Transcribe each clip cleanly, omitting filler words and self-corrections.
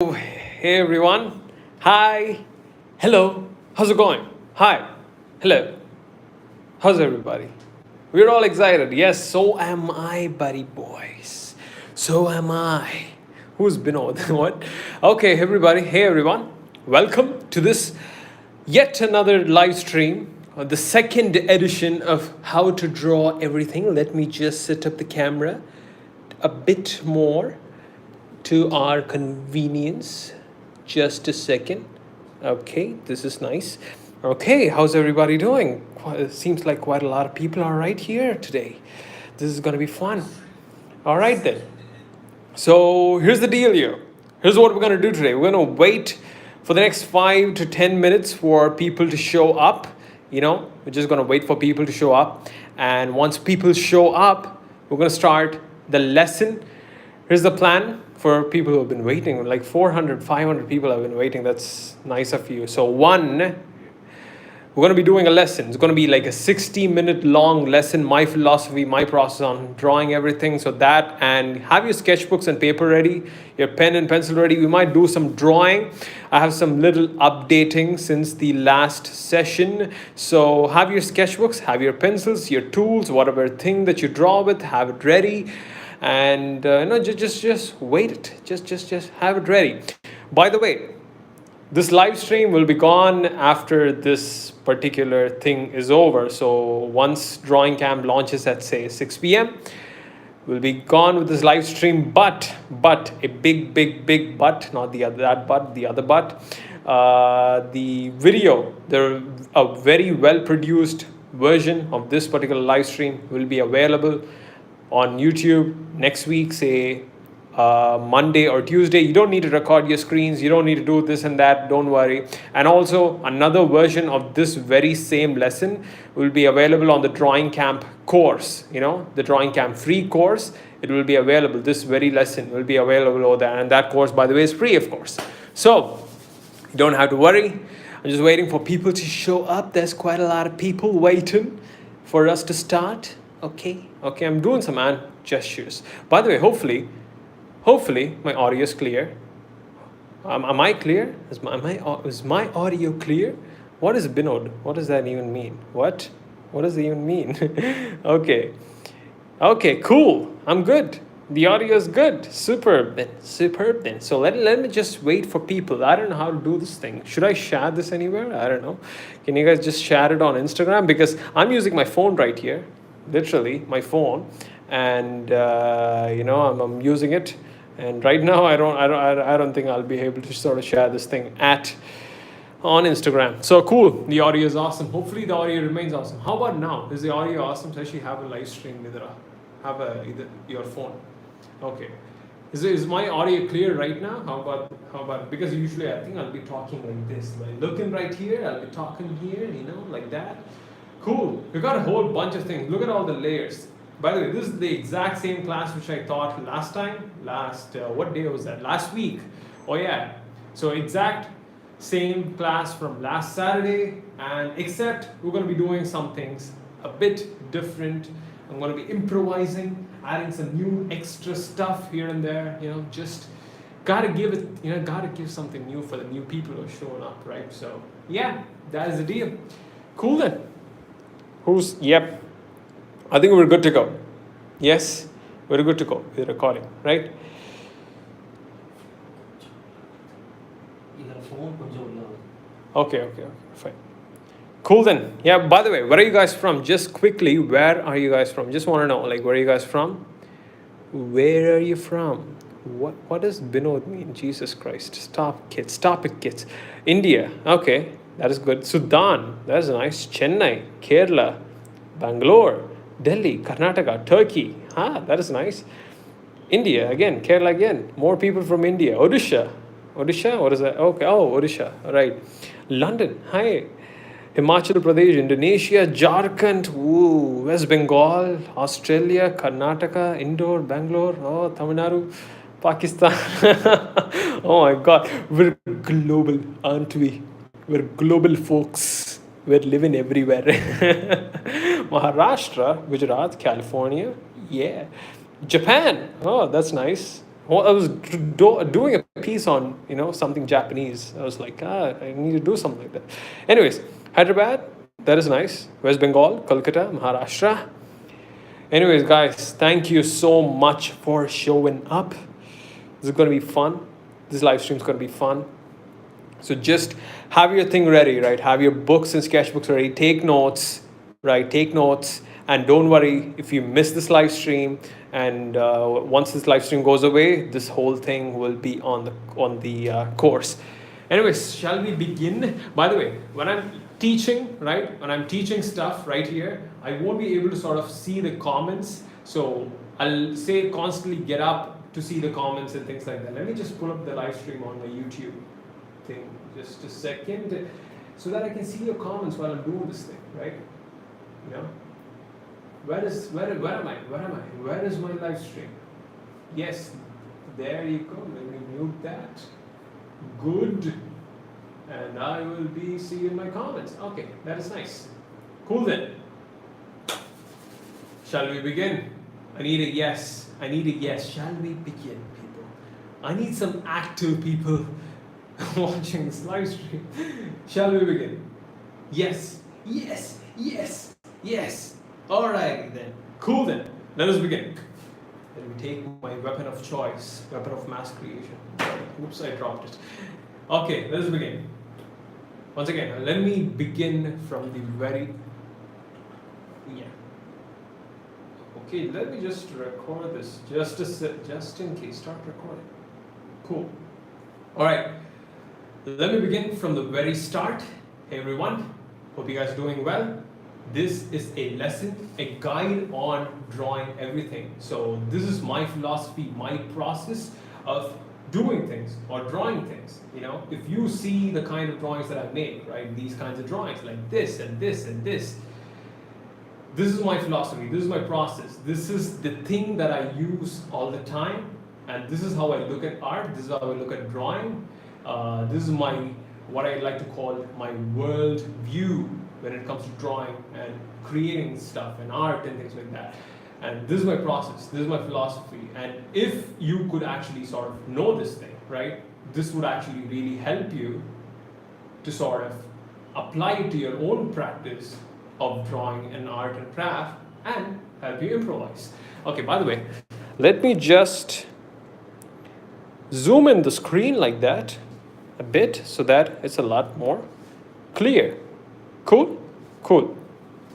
Hey everyone. Hi. Hello. How's it going? Hi. Hello. How's everybody? We're all excited. Yes, so am I, buddy boys. So am I. Who's been on what? Okay, everybody. Hey everyone. Welcome to this yet another live stream, the second edition of How to Draw Everything. Let me just set up the camera a bit more to our convenience. Just a second. Okay, this is nice. Okay, how's everybody doing? It seems like quite a lot of people are right here today. This is going to be fun. All right, then. So here's the deal here. Here's what we're going to do today. We're going to wait for the next 5 to 10 minutes for people to show up. We're just going to wait for people to show up. And once people show up, we're going to start the lesson. Here's the plan for people who have been waiting. Like 400, 500 people have been waiting. That's nice of you. So we're going to be doing a lesson. It's going to be like a 60-minute long lesson, my philosophy, my process on drawing everything. So that, and have your sketchbooks and paper ready, your pen and pencil ready. We might do some drawing. I have some little updating since the last session. So have your sketchbooks, have your pencils, your tools, whatever thing that you draw with, have it ready. And just wait it. Just have it ready. By the way, this live stream will be gone after this particular thing is over. So once drawing camp launches at say 6 p.m, we'll be gone with this live stream. But a big but, not the other that but, the other but, the video, a very well produced version of this particular live stream will be available on YouTube next week, say Monday or Tuesday. You don't need to record your screens. You don't need to do this and that. Don't worry. And also another version of this very same lesson will be available on the Drawing Camp course. The Drawing Camp free course. It will be available. This very lesson will be available over there. And that course, by the way, is free, of course. So you don't have to worry. I'm just waiting for people to show up. There's quite a lot of people waiting for us to start. Okay, I'm doing some hand gestures. By the way, hopefully my audio is clear. Am I clear? Is my audio clear? What is Binod? What does that even mean? What does it even mean? Okay, cool. I'm good. The audio is good. Superb then. So let me just wait for people. I don't know how to do this thing. Should I share this anywhere? I don't know. Can you guys just share it on Instagram? Because I'm using my phone right here. Literally my phone, and I'm using it, and right now I don't think I'll be able to sort of share this thing on Instagram. So cool, the audio is awesome. Hopefully the audio remains awesome. How about now? Is the audio awesome to actually have a live stream with either your phone? Okay, is my audio clear right now? How about because usually I think I'll be talking like this, like looking right here, I'll be talking here, like that. Cool. We got a whole bunch of things. Look at all the layers. By the way, this is the exact same class which I taught last time. What day was that? Last week. Oh yeah. So exact same class from last Saturday, and except we're going to be doing some things a bit different. I'm going to be improvising, adding some new extra stuff here and there. Just gotta give it. Gotta give something new for the new people who are showing up, right? So yeah, that is the deal. Cool then. Yep. I think we're good to go. Yes, we're good to go with the recording, right? Okay, fine. Cool then. Yeah, by the way, where are you guys from? Just quickly, where are you guys from? Just want to know, where are you guys from? Where are you from? What does Binod mean? Jesus Christ. Stop it, kids. India. Okay. That is good. Sudan, that's nice. Chennai, Kerala, Bangalore, Delhi, Karnataka, Turkey. That is nice. India again, Kerala again. More people from India. Odisha, what is that? Okay, Odisha, right. London, hi. Himachal Pradesh, Indonesia, Jharkhand, West Bengal, Australia, Karnataka, Indore, Bangalore, Tamil Nadu, Pakistan. Oh my God, we're global, aren't we? We're global folks. We're living everywhere. Maharashtra, Gujarat, California. Yeah. Japan. Oh, that's nice. Well, I was doing a piece on, something Japanese. I was like, I need to do something like that. Anyways, Hyderabad, that is nice. West Bengal, Kolkata, Maharashtra. Anyways, guys, thank you so much for showing up. This is going to be fun. This live stream is going to be fun. So just have your thing ready, right? Have your books and sketchbooks ready. Take notes, right? Take notes. And don't worry if you miss this live stream. And once this live stream goes away, this whole thing will be on the course. Anyways, shall we begin? By the way, when I'm teaching, right? When I'm teaching stuff right here, I won't be able to sort of see the comments. So I'll say constantly get up to see the comments and things like that. Let me just pull up the live stream on my YouTube thing just a second so that I can see your comments while I'm doing this thing, right? Where am I? Where is my live stream? Yes, there you go. Let me mute that. Good. And I will be seeing my comments. Okay, that is nice. Cool then. Shall we begin? I need a yes. Shall we begin, people? I need some active people watching this live stream. Shall we begin? Yes. Alright then. Cool then. Let us begin. Let me take my weapon of choice, weapon of mass creation. Oops, I dropped it. Okay, let us begin. Once again, let me begin from the very... Okay, let me just record this just in case. Start recording. Cool. Alright. Let me begin from the very start. Hey everyone, hope you guys are doing well. This is a lesson, a guide on drawing everything. So this is my philosophy, my process of doing things or drawing things. If you see the kind of drawings that I make, right, these kinds of drawings like this and this and this, this is my philosophy, this is my process, this is the thing that I use all the time, and this is how I look at art, this is how I look at drawing. This is what I like to call my world view when it comes to drawing and creating stuff and art and things like that. And this is my process, this is my philosophy. And if you could actually sort of know this thing, right, this would actually really help you to sort of apply it to your own practice of drawing and art and craft and help you improvise. Okay, by the way, let me just zoom in the screen like that a bit so that it's a lot more clear. Cool? Cool.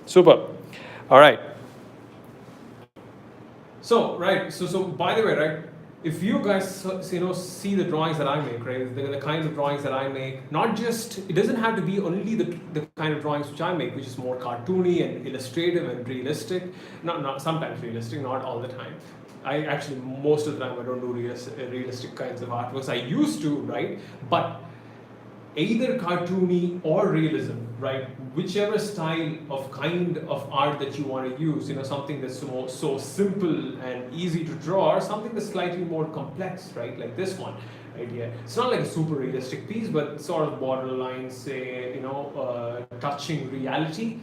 Super. All right. So, right. So by the way, right, if you guys, see the drawings that I make, right, the kinds of drawings that I make, not just, it doesn't have to be only the kind of drawings which I make, which is more cartoony and illustrative and realistic. Not sometimes realistic, not all the time. I actually, most of the time, I don't do realistic kinds of artworks. I used to, right? But either cartoony or realism, right? Whichever style of kind of art that you want to use, something that's so simple and easy to draw, or something that's slightly more complex, right? Like this one, right here. It's not like a super realistic piece, but sort of borderline, say, touching reality.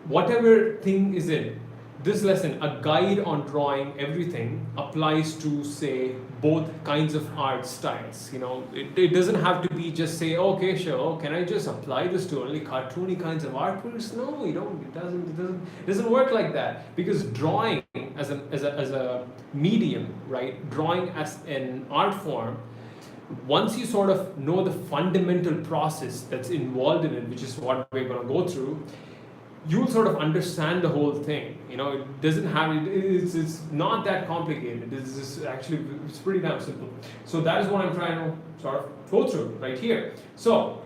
Whatever thing is in this lesson, a guide on drawing everything applies to, say, both kinds of art styles. It doesn't have to be just say, okay, sure, can I just apply this to only cartoony kinds of artworks? No, you don't. It doesn't work like that, because drawing as a medium, right? Drawing as an art form, once you sort of know the fundamental process that's involved in it, which is what we're going to go through, you'll sort of understand the whole thing. It doesn't have, it's not that complicated. It's pretty damn simple. So that is what I'm trying to sort of go through right here. So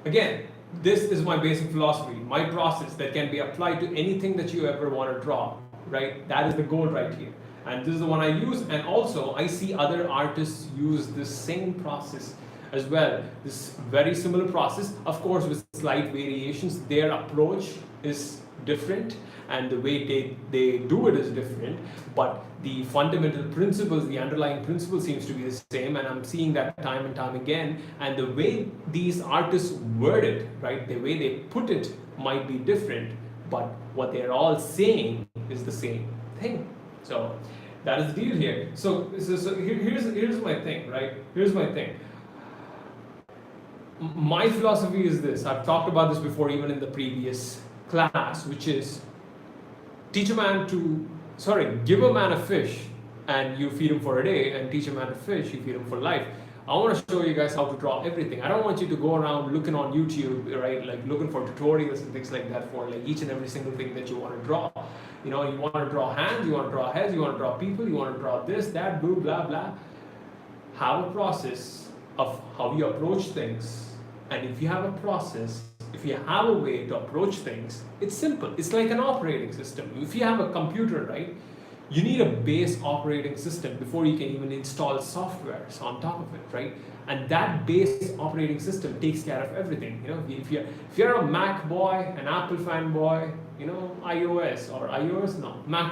again, this is my basic philosophy, my process that can be applied to anything that you ever want to draw, right? That is the goal right here. And this is the one I use. And also I see other artists use this same process as well, this very similar process, of course with slight variations. Their approach is different and the way they do it is different, but the fundamental principles, the underlying principle seems to be the same, and I'm seeing that time and time again. And the way these artists word it, right, the way they put it might be different, but what they're all saying is the same thing. So That is the deal here. Here's my thing, right? Here's my thing. My philosophy is this. I've talked about this before, even in the previous class, which is teach a man to, give a man a fish and you feed him for a day, and teach a man to fish, you feed him for life. I want to show you guys how to draw everything. I don't want you to go around looking on YouTube, right? Like looking for tutorials and things like that for like each and every single thing that you want to draw. You know, you want to draw hands, you want to draw heads, you want to draw people, you want to draw this, that, blah, blah, blah. Have a process of how you approach things. And if you have a process, if you have a way to approach things, it's simple. It's like an operating system. If you have a computer, right, you need a base operating system before you can even install softwares on top of it, right? And that base operating system takes care of everything. You know, if you're a Mac boy, an Apple fanboy, you know, Mac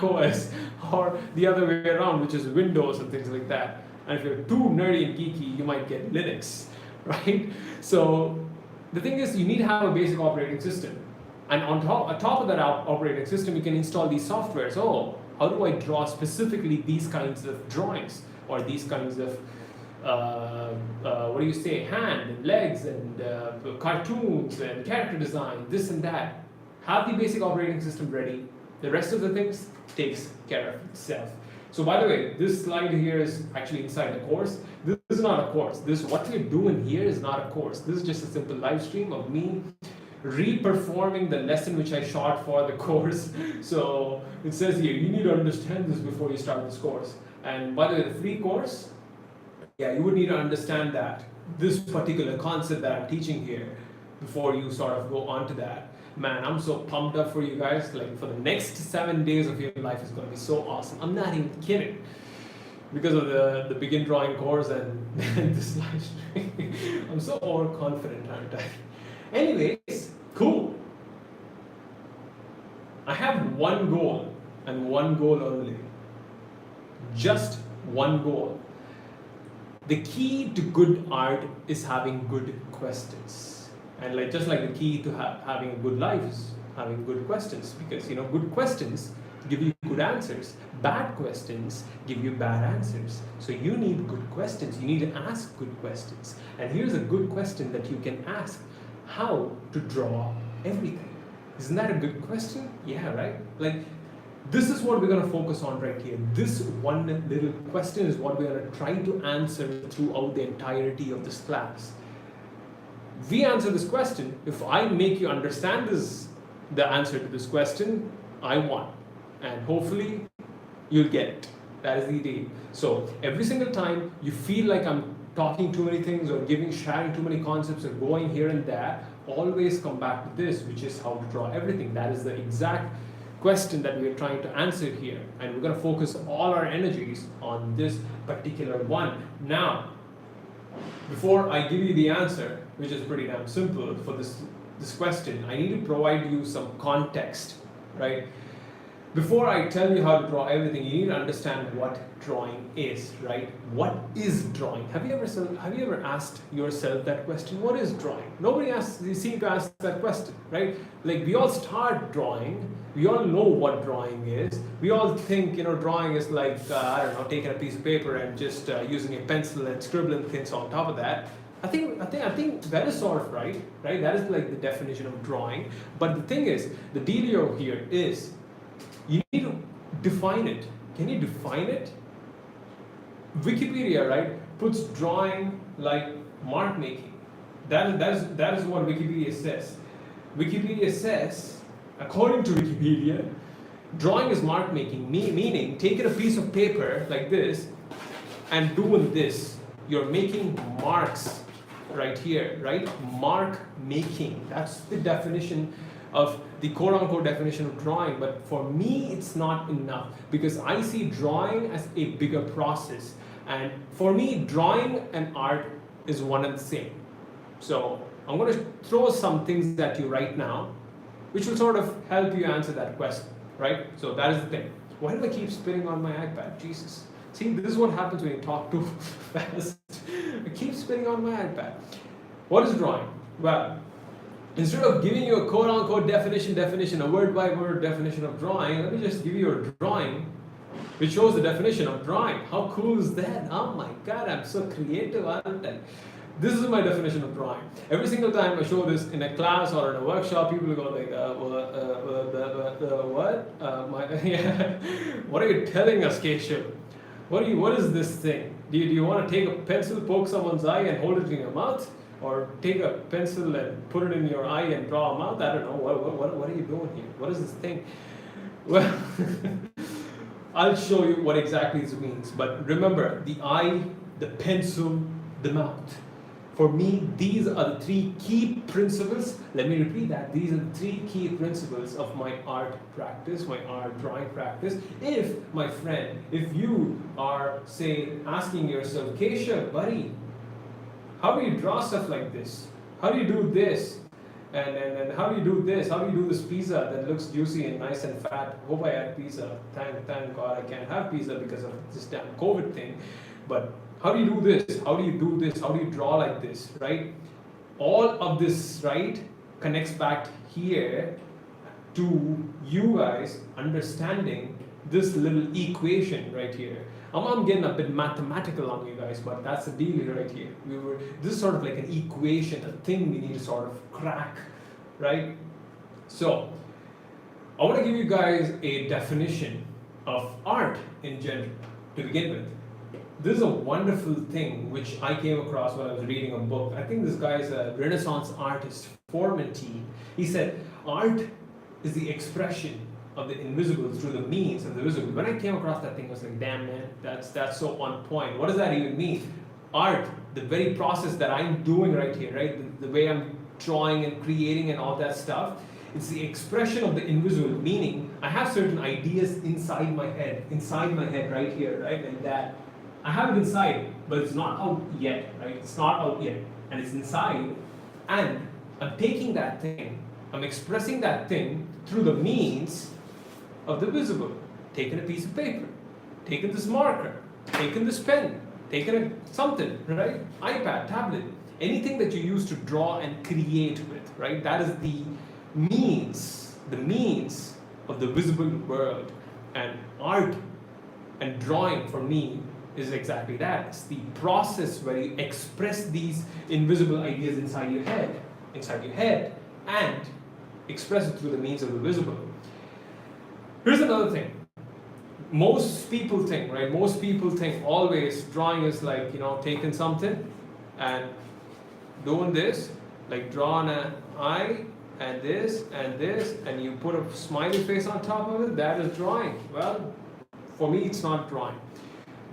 OS, or the other way around, which is Windows and things like that. And if you're too nerdy and geeky, you might get Linux, right? So the thing is, you need to have a basic operating system. And on top of that operating system, you can install these softwares. Oh, how do I draw specifically these kinds of drawings, or these kinds of hand and legs and cartoons and character design, this and that. Have the basic operating system ready. The rest of the things takes care of itself. So by the way, this slide here is actually inside the course. This is not a course. What we're doing here is not a course. This is just a simple live stream of me re-performing the lesson which I shot for the course. So it says here, you need to understand this before you start this course. And by the way, the free course, yeah, you would need to understand that, this particular concept that I'm teaching here, before you sort of go on to that. Man, I'm so pumped up for you guys. Like, for the next 7 days of your life is going to be so awesome. I'm not even kidding. Because of the Begin Drawing course and this live stream. I'm so overconfident, aren't I? Anyways, cool. I have one goal, and one goal only. Just one goal. The key to good art is having good questions. And just like the key to having a good life is having good questions. Because, you know, good questions give you good answers. Bad questions give you bad answers. So you need good questions. You need to ask good questions. And here's a good question that you can ask. How to draw everything? Isn't that a good question? Yeah, right? Like, this is what we're going to focus on right here. This one little question is what we're going to try to answer throughout the entirety of this class. We answer this question. If I make you understand the answer to this question, I won. And hopefully you'll get it. That is the idea. So every single time you feel like I'm talking too many things or sharing too many concepts and going here and there, always come back to this, which is how to draw everything. That is the exact question that we are trying to answer here. And we're going to focus all our energies on this particular one. Now, before I give you the answer, which is pretty damn simple for this question, I need to provide you some context, right? Before I tell you how to draw everything, you need to understand what drawing is, right? What is drawing? Have you ever asked yourself that question? What is drawing? Nobody seems to ask that question, right? Like, we all start drawing. We all know what drawing is. We all think, you know, drawing is like, taking a piece of paper and just using a pencil and scribbling things on top of that. I think that is sort of right? That is like the definition of drawing. But the thing is, the dealio here is, you need to define it. Can you define it? Wikipedia, right, puts drawing like mark making. That is what Wikipedia says. Wikipedia says, according to Wikipedia, drawing is mark making, meaning taking a piece of paper like this and doing this. You're making marks right here, right? Mark making. That's the definition of the quote-unquote definition of drawing. But for me, it's not enough, because I see drawing as a bigger process. And for me, drawing and art is one and the same. So I'm going to throw some things at you right now, which will sort of help you answer that question, right? So that is the thing. Why do I keep spinning on my iPad? Jesus. See, this is what happens when you talk too fast. I keep spinning on my iPad. What is drawing? Well, instead of giving you a quote-unquote definition, a word-by-word definition of drawing, let me just give you a drawing which shows the definition of drawing. How cool is that? Oh my god, I'm so creative, aren't I? This is my definition of drawing. Every single time I show this in a class or in a workshop, people go like, what? Yeah. What are you telling us, Keshav? What is this thing? Do you want to take a pencil, poke someone's eye and hold it in your mouth? Or take a pencil and put it in your eye and draw a mouth? I don't know. What are you doing here? What is this thing? Well, I'll show you what exactly this means. But remember, the eye, the pencil, the mouth. For me, these are the three key principles. Let me repeat that. These are the three key principles of my art practice, my art drawing practice. If, my friend, if you are, say, asking yourself, Keshav, buddy, how do you draw stuff like this? How do you do this? And how do you do this? How do you do this pizza that looks juicy and nice and fat? Hope I had pizza. Thank God I can't have pizza because of this damn COVID thing. But how do you do this? How do you do this? How do you draw like this, right? All of this, right, connects back here to you guys understanding this little equation right here. I'm getting a bit mathematical on you guys, but that's the deal right here. This is sort of like an equation, a thing we need to sort of crack, right? So, I want to give you guys a definition of art in general to begin with. This is a wonderful thing which I came across when I was reading a book. I think this guy is a Renaissance artist, Formanti. He said, art is the expression of the invisible through the means of the visible. When I came across that thing, I was like, damn man, that's so on point. What does that even mean? Art, the very process that I'm doing right here, right? The way I'm drawing and creating and all that stuff, it's the expression of the invisible, meaning I have certain ideas inside my head right here, right? And that I have it inside, but it's not out yet, right? It's not out yet, and it's inside, and I'm taking that thing, I'm expressing that thing through the means of the visible. Taking a piece of paper, taking this marker, taking this pen, taking something, right? iPad, tablet, anything that you use to draw and create with, right? That is the means of the visible world. And art and drawing for me is exactly that. It's the process where you express these invisible ideas inside your head, and express it through the means of the visible. Here's another thing. Most people think always drawing is like, taking something and doing this, like drawing an eye and this, and you put a smiley face on top of it. That is drawing. Well, for me, it's not drawing.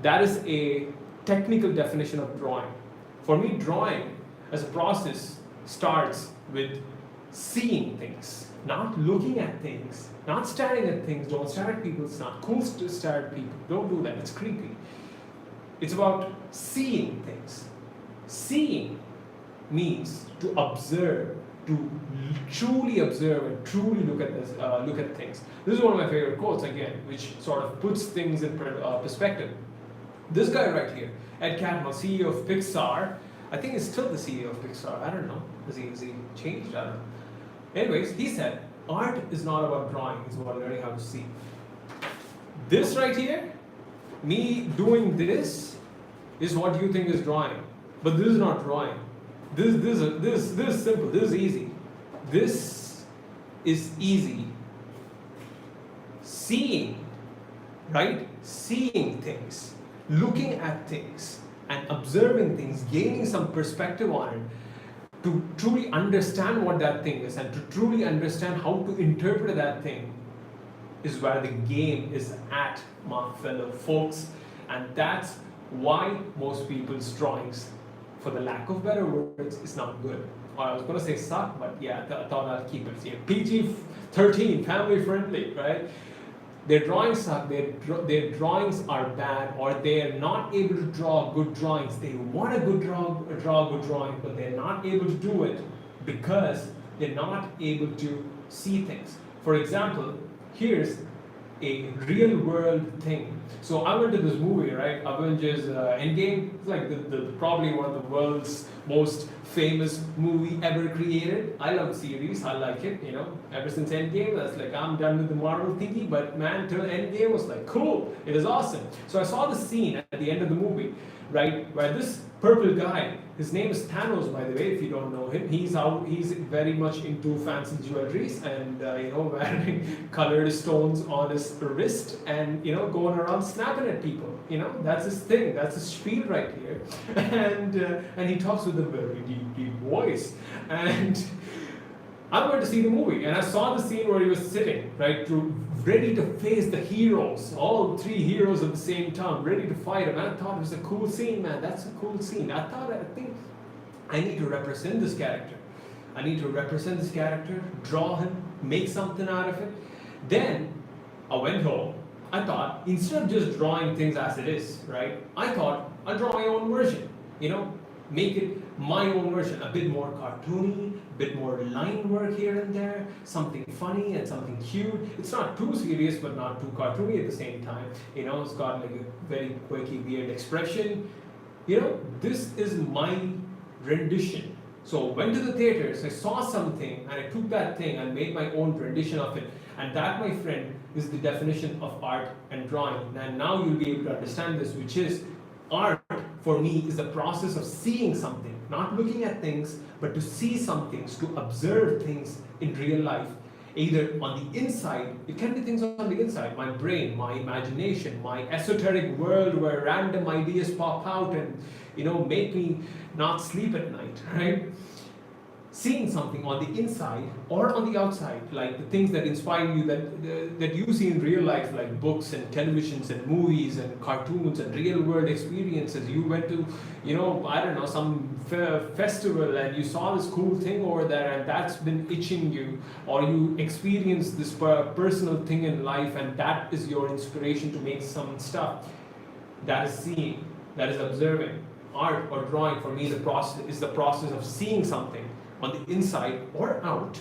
That is a technical definition of drawing. For me, drawing as a process starts with seeing things, not looking at things, not staring at things. Don't stare at people. It's not cool to stare at people. Don't do that. It's creepy. It's about seeing things. Seeing means to observe, to truly observe and truly look at this, look at things. This is one of my favorite quotes again, which sort of puts things in perspective. This guy right here, Ed Catmull, CEO of Pixar. I think he's still the CEO of Pixar. I don't know. Has he changed? I don't know. Anyways, he said, art is not about drawing, it's about learning how to see. This right here, me doing this, is what you think is drawing. But this is not drawing. This is simple, this is easy. This is easy. Seeing, right? Seeing things, looking at things, and observing things, gaining some perspective on it, to truly understand what that thing is and to truly understand how to interpret that thing is where the game is at, my fellow folks. And that's why most people's drawings, for the lack of better words, is not good. Or I was going to say suck, but yeah, I thought I'll keep it. Yeah, PG-13, family friendly, right? Their drawings suck, their drawings are bad, or they're not able to draw good drawings. They want to draw a good drawing, but they're not able to do it because they're not able to see things. For example, here's a real world thing. So I went to this movie, right? Avengers Endgame. It's like the probably one of the world's most famous movie ever created. I love the series. I like it. Ever since Endgame, that's like I'm done with the Marvel thingy. But man, till Endgame was like cool. It is awesome. So I saw the scene at the end of the movie, right, where this purple guy, his name is Thanos, by the way, if you don't know him. He's very much into fancy jewelries and wearing colored stones on his wrist and going around snapping at people. That's his thing. That's his spiel right here. And he talks with a very deep voice. And I went to see the movie, and I saw the scene where he was sitting, right, ready to face the heroes, all three heroes at the same time, ready to fight him. And I thought it was a cool scene, man. That's a cool scene. I think I need to represent this character. I need to represent this character, draw him, make something out of it. Then I went home. I thought, instead of just drawing things as it is, right, I thought I'll draw my own version, make it my own version, a bit more cartoony, a bit more line work here and there, something funny and something cute. It's not too serious, but not too cartoony at the same time. It's got like a very quirky, weird expression. This is my rendition. So I went to the theaters, I saw something, and I took that thing and made my own rendition of it. And that, my friend, is the definition of art and drawing. And now you'll be able to understand this, which is art for me is the process of seeing something, not looking at things, but to see some things, to observe things in real life, either on the inside. It can be things on the inside, my brain, my imagination, my esoteric world where random ideas pop out and make me not sleep at night, right? Seeing something on the inside or on the outside, like the things that inspire you, that you see in real life, like books and televisions and movies and cartoons and real world experiences. You went to, I don't know, some festival and you saw this cool thing over there and that's been itching you, or you experienced this personal thing in life and that is your inspiration to make some stuff. That is seeing, that is observing. Art or drawing for me is the process of seeing something on the inside or out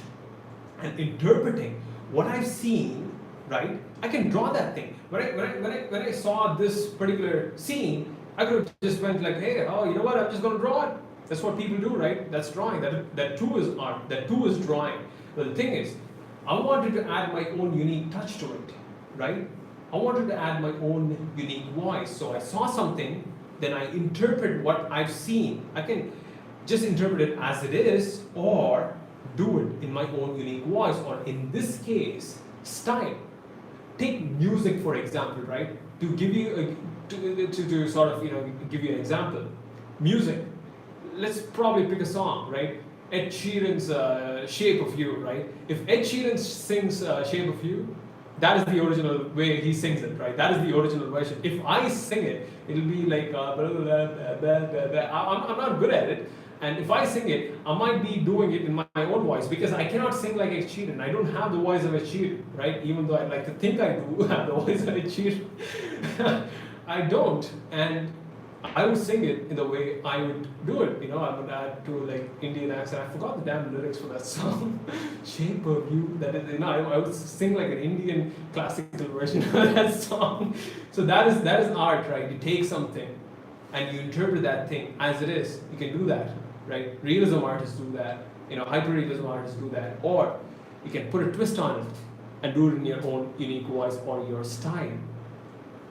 and interpreting what I've seen, right? I can draw that thing. When I saw this particular scene, I could have just went like, hey, you know what, I'm just going to draw it. That's what people do, right? That's drawing. That too is art. That too is drawing. But the thing is, I wanted to add my own unique touch to it, right? I wanted to add my own unique voice. So I saw something, then I interpret what I've seen. I can just interpret it as it is, or do it in my own unique voice, or in this case, style. Take music for example, right? To give you to sort of give you an example. Music. Let's probably pick a song, right? Ed Sheeran's "Shape of You," right? If Ed Sheeran sings "Shape of You," that is the original way he sings it, right? That is the original version. If I sing it, it'll be like I'm not good at it. And if I sing it, I might be doing it in my own voice because I cannot sing like Ed Sheeran. I don't have the voice of Ed Sheeran, right? Even though I'd like to think I do have the voice of Ed Sheeran. I don't. And I would sing it in the way I would do it. I would add to like Indian accent. I forgot the damn lyrics for that song. Shape of You. That is, I would sing like an Indian classical version of that song. So that is art, right? You take something and you interpret that thing as it is. You can do that, right? Realism artists do that. Hyperrealism artists do that. Or you can put a twist on it and do it in your own unique voice or your style.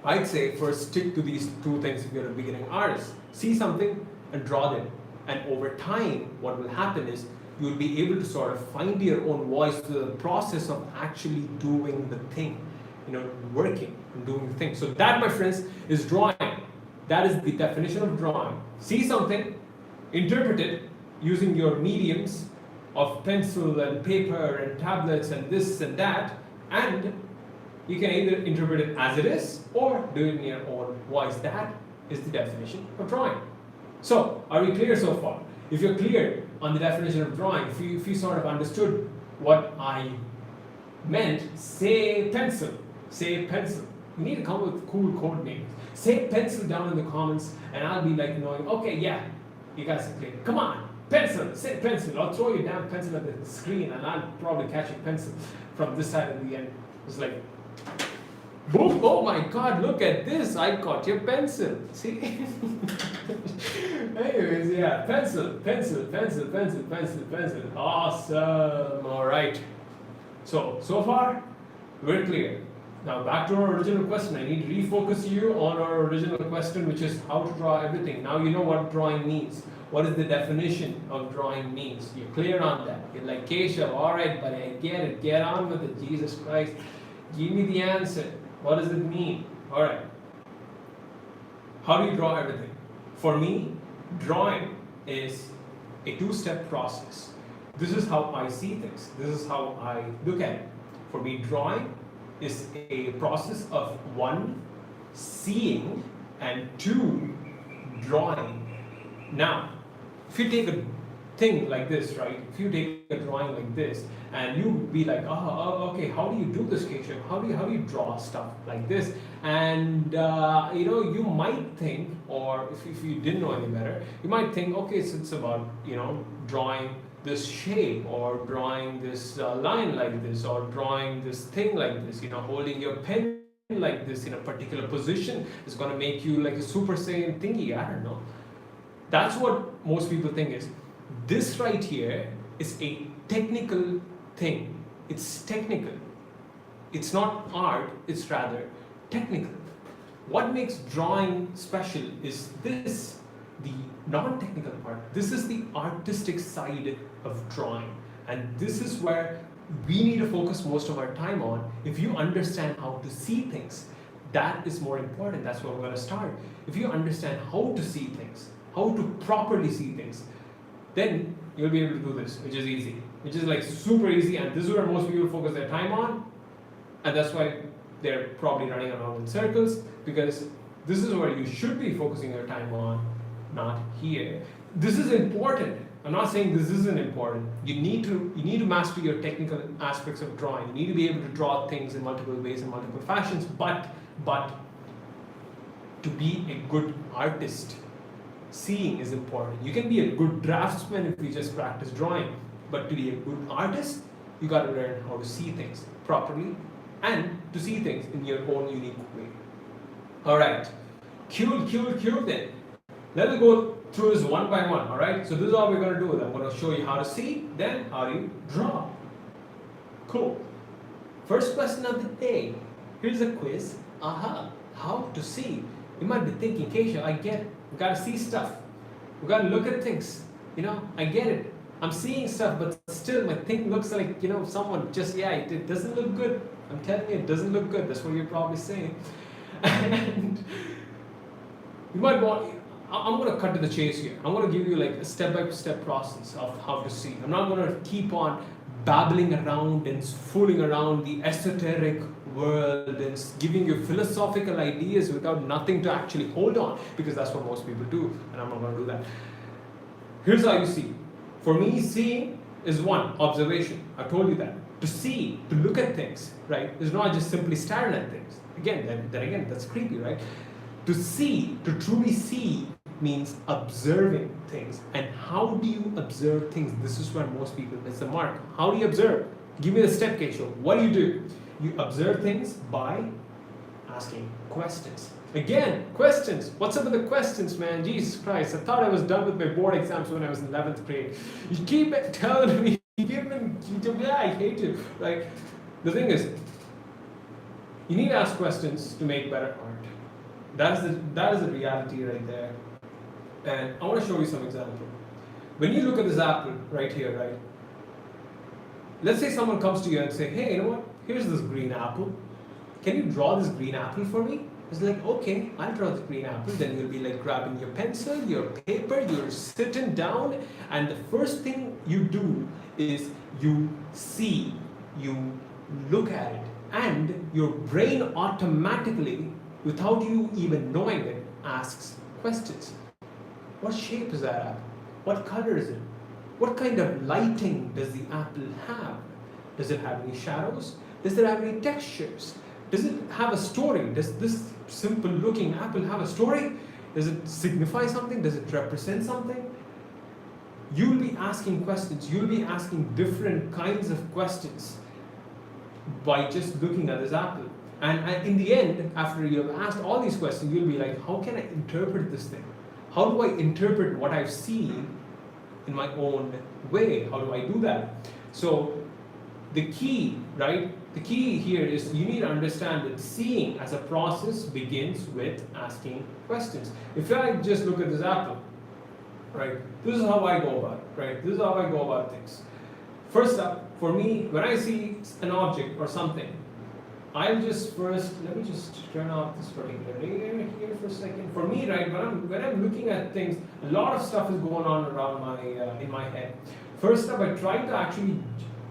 I'd say first stick to these two things if you're a beginning artist. See something and draw them. And over time, what will happen is you'll be able to sort of find your own voice through the process of actually doing the thing, working and doing the thing. So that, my friends, is drawing. That is the definition of drawing. See something, interpret it using your mediums of pencil and paper and tablets and this and that, and you can either interpret it as it is or do it in your own voice. That is the definition of drawing. So, are we clear so far? If you're clear on the definition of drawing, if you sort of understood what I meant, say pencil. Say pencil. You need to come up with cool code names. Say pencil down in the comments and I'll be like knowing, okay, yeah, you guys are clear. Come on, pencil, say pencil. I'll throw you down pencil at the screen and I'll probably catch a pencil from this side at the end. It's like, Boom! Oh my God! Look at this! I caught your pencil. See? Anyways, yeah, pencil, pencil, pencil, pencil, pencil, pencil. Awesome. All right. So far, we're clear. Now back to our original question. I need to refocus you on our original question, which is how to draw everything. Now you know what drawing means. What is the definition of drawing means? You're clear on that. You're like, Keshav, all right, buddy, I get it. Get on with it. Jesus Christ. Give me the answer. What does it mean? All right. How do you draw everything? For me, drawing is a two-step process. This is how I see things. This is how I look at it. For me, drawing is a process of one, seeing, and two, drawing. Now, if you take a thing like this, right? If you take a drawing like this, and you be like, okay, how do you do this, Keshav? How do you draw stuff like this? And you might think, or if you didn't know any better, you might think, okay, so it's about drawing this shape, or drawing this line like this, or drawing this thing like this. Holding your pen like this in a particular position is going to make you like a Super Saiyan thingy. I don't know. That's what most people think is. This right here is a technical thing. It's technical. It's not art, it's rather technical. What makes drawing special is this, the non-technical part. This is the artistic side of drawing. And this is where we need to focus most of our time on. If you understand how to see things, that is more important. That's where we're going to start. If you understand how to see things, how to properly see things, then you'll be able to do this, which is easy, which is like super easy, and this is where most people focus their time on, and that's why they're probably running around in circles, because this is where you should be focusing your time on, not here. This is important. I'm not saying this isn't important. You need to master your technical aspects of drawing. You need to be able to draw things in multiple ways, in multiple fashions, but to be a good artist, seeing is important. You can be a good draftsman if you just practice drawing, but to be a good artist, you got to learn how to see things properly and to see things in your own unique way. All right, cool then. Let's go through this one by one, all right? So this is all we're going to do. I'm going to show you how to see, then how do you draw. Cool. First question of the day. Here's a quiz. How to see. You might be thinking, Keshav, I get it. We gotta see stuff. We gotta look at things. I get it. I'm seeing stuff, but still my thing looks like, someone just, it doesn't look good. I'm telling you, it doesn't look good. That's what you're probably saying. And you might want, I'm gonna cut to the chase here. I'm gonna give you like a step-by-step process of how to see. I'm not gonna keep on babbling around and fooling around the esoteric world and giving you philosophical ideas without nothing to actually hold on, because that's what most people do, and I'm not going to do that. Here's how you see. For me, seeing is one, observation. I told you that. To see, to look at things, right, is not just simply staring at things. Again, then again, that's creepy, right? To see, to truly see, means observing things. And how do you observe things? This is where most people miss the mark. How do you observe? Give me the step, Keshav. What do? You observe things by asking questions. Again, questions. What's up with the questions, man? Jesus Christ. I thought I was done with my board exams when I was in 11th grade. You keep telling me, I hate you. Like, the thing is, you need to ask questions to make better art. That is the reality right there. And I want to show you some example. When you look at this apple right here, right? Let's say someone comes to you and say, hey, you know what? Here's this green apple. Can you draw this green apple for me? It's like, okay, I'll draw this green apple. Then you'll be like grabbing your pencil, your paper, you're sitting down, and the first thing you do is you see, you look at it, and your brain automatically, without you even knowing it, asks questions. What shape is that apple? What color is it? What kind of lighting does the apple have? Does it have any shadows? Does it have any textures? Does it have a story? Does this simple looking apple have a story? Does it signify something? Does it represent something? You'll be asking questions. You'll be asking different kinds of questions by just looking at this apple. And in the end, after you have asked all these questions, you'll be like, how can I interpret this thing? How do I interpret what I've seen in my own way? How do I do that? So the key, right? The key here is you need to understand that seeing as a process begins with asking questions. If I just look at this apple, right? This is how I go about it, right? This is how I go about things. First up, for me, when I see an object or something, I'll just first, let me just turn off this particular layer here for a second. For me, right, when I'm looking at things, a lot of stuff is going on around my in my head. First up, I try to actually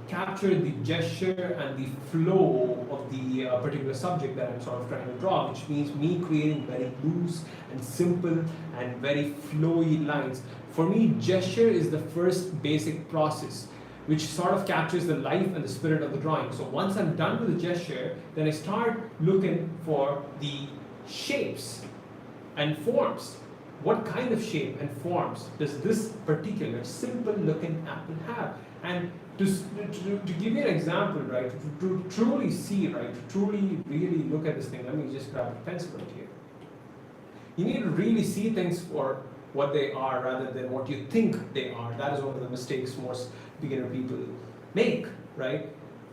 capture the gesture and the flow of the particular subject that I'm sort of trying to draw, which means me creating very loose and simple and very flowy lines. For me, gesture is the first basic process, which sort of captures the life and the spirit of the drawing. So once I'm done with the gesture, then I start looking for the shapes and forms. What kind of shape and forms does this particular simple looking apple have? And to give you an example, right, to truly see, right, to truly really look at this thing, let me just grab a pencil right here. You need to really see things for what they are rather than what you think they are. That is one of the mistakes most beginner people make, right?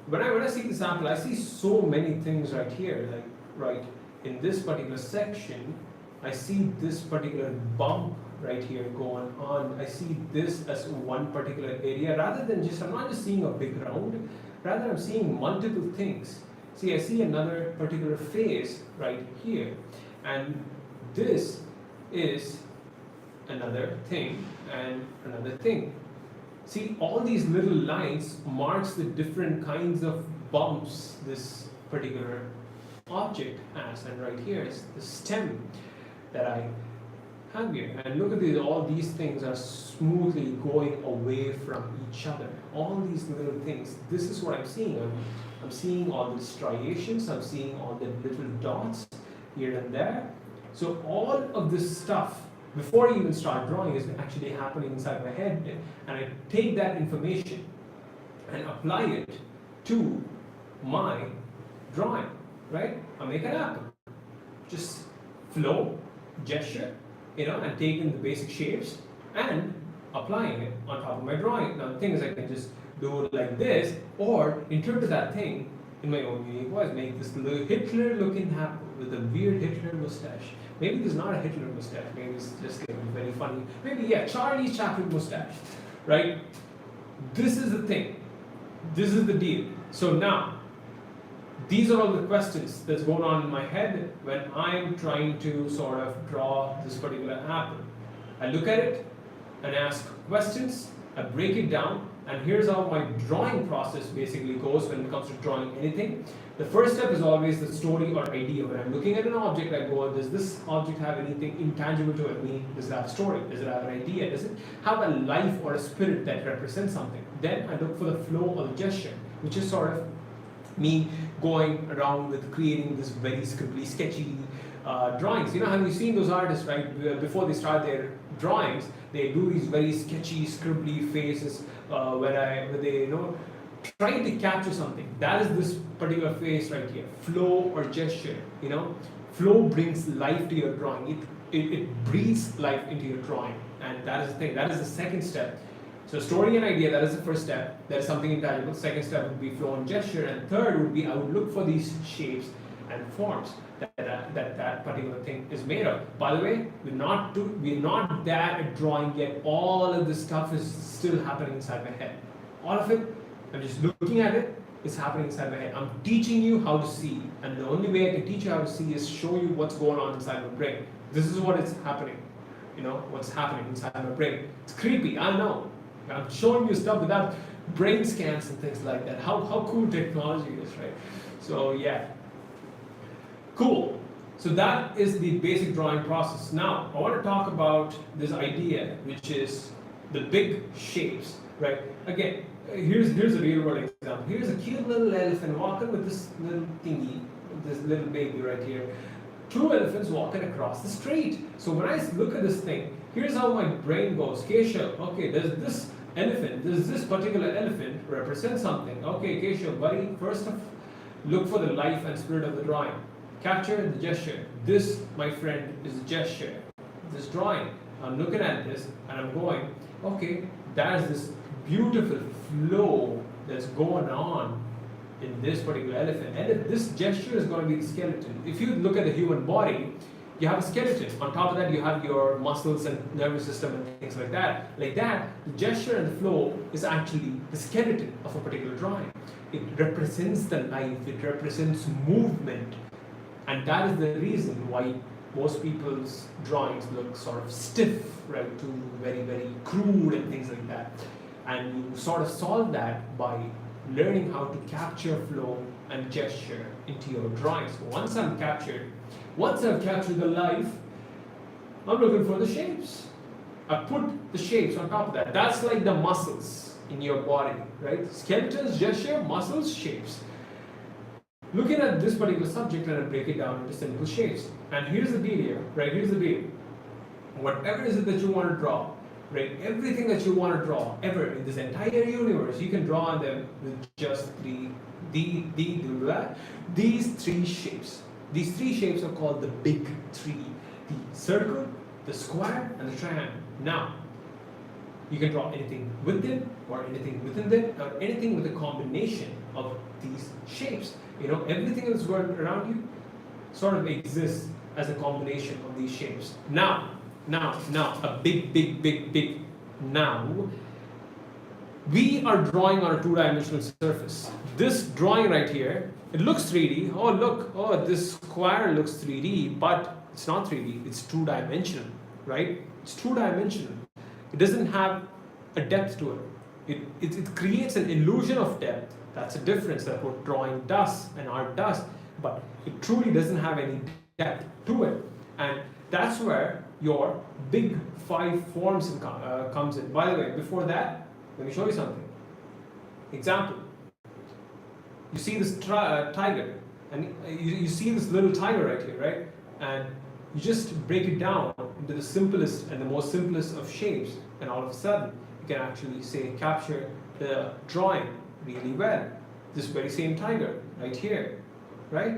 When I see this apple, I see so many things right here, like right in this particular section, I see this particular bump right here going on. I see this as one particular area rather than just, I'm not just seeing a big round, rather I'm seeing multiple things. See, I see another particular face right here, and this is another thing and another thing. See, all these little lines marks the different kinds of bumps this particular object has, and right here is the stem that I have here. And look at these, all these things are smoothly going away from each other. All these little things, this is what I'm seeing. I'm seeing all the striations, I'm seeing all the little dots here and there. So all of this stuff, before I even start drawing, is actually happening inside my head, and I take that information and apply it to my drawing, right? I make an apple, just flow, gesture, and taking the basic shapes and applying it on top of my drawing. Now the thing is, I can just do it like this, or interpret that thing in my own unique voice, make this little Hitler-looking apple with a weird Hitler mustache. Maybe there's not a Hitler mustache, maybe it's just very funny. Maybe, yeah, Charlie Chaplin mustache, right? This is the thing. This is the deal. So now, these are all the questions that's going on in my head when I'm trying to sort of draw this particular apple. I look at it and ask questions, I break it down, and here's how my drawing process basically goes when it comes to drawing anything. The first step is always the story or idea. When I'm looking at an object, I go, does this object have anything intangible to it? Meaning, does it have a story? Does it have an idea? Does it have a life or a spirit that represents something? Then I look for the flow or the gesture, which is sort of me going around with creating this very scribbly, sketchy drawings. You know, have you seen those artists, right? Before they start their drawings, they do these very sketchy, scribbly faces where they trying to capture something. That is this particular face right here, flow or gesture. Flow brings life to your drawing. It breathes life into your drawing, and that is the thing. That is the second step. So story and idea, that is the first step. That is something intangible. Second step would be flow and gesture, and third would be I would look for these shapes and forms that particular thing is made of. By the way, we're not there at drawing yet. All of this stuff is still happening inside my head. All of it, I'm just looking at it, it's happening inside my head. I'm teaching you how to see, and the only way I can teach you how to see is show you what's going on inside my brain. This is what is happening. What's happening inside my brain. It's creepy, I know. I'm showing you stuff without brain scans and things like that. How cool technology is, right? So yeah. Cool. So that is the basic drawing process. Now, I want to talk about this idea, which is the big shapes, right? Again, here's a real world example. Here's a cute little elephant walking with this little thingy, this little baby right here. Two elephants walking across the street. So when I look at this thing, here's how my brain goes. Keshav, okay, does this particular elephant represent something? Okay, Keshav, buddy, first of look for the life and spirit of the drawing. Capture the gesture. This, my friend, is a gesture. This drawing, I'm looking at this and I'm going, okay, there's this beautiful flow that's going on in this particular elephant. And if this gesture is going to be the skeleton. If you look at the human body, you have a skeleton. On top of that, you have your muscles and nervous system and things like that. Like that, the gesture and the flow is actually the skeleton of a particular drawing. It represents the life, it represents movement. And that is the reason why most people's drawings look sort of stiff, right, to very, very crude and things like that. And you sort of solve that by learning how to capture flow and gesture into your drawings. Once I've captured the life, I'm looking for the shapes. I put the shapes on top of that. That's like the muscles in your body, right? Skeletons, gesture, muscles, shapes. Looking at this particular subject, and I break it down into simple shapes. And here's the deal here, right? Here's the deal. Whatever is it that you want to draw, right? Everything that you want to draw ever in this entire universe, you can draw on them with just these three shapes. These three shapes are called the big three: the circle, the square, and the triangle. Now, you can draw anything within, or anything within them, or anything with a combination of these shapes. You know, everything that's going around you sort of exists as a combination of these shapes. Now, a big now. We are drawing on a two-dimensional surface. This drawing right here, it looks 3D. Oh, look, oh, this square looks 3D, but it's not 3D, it's two-dimensional, right? It's two-dimensional. It doesn't have a depth to it. It creates an illusion of depth. That's a difference that what drawing does and art does, but it truly doesn't have any depth to it. And that's where your big five forms comes in. By the way, before that, let me show you something. Example. You see this tiger, and you see this little tiger right here, right? And you just break it down into the simplest and the most simplest of shapes, and all of a sudden, you can actually say capture the drawing really well. This very same tiger right here, right?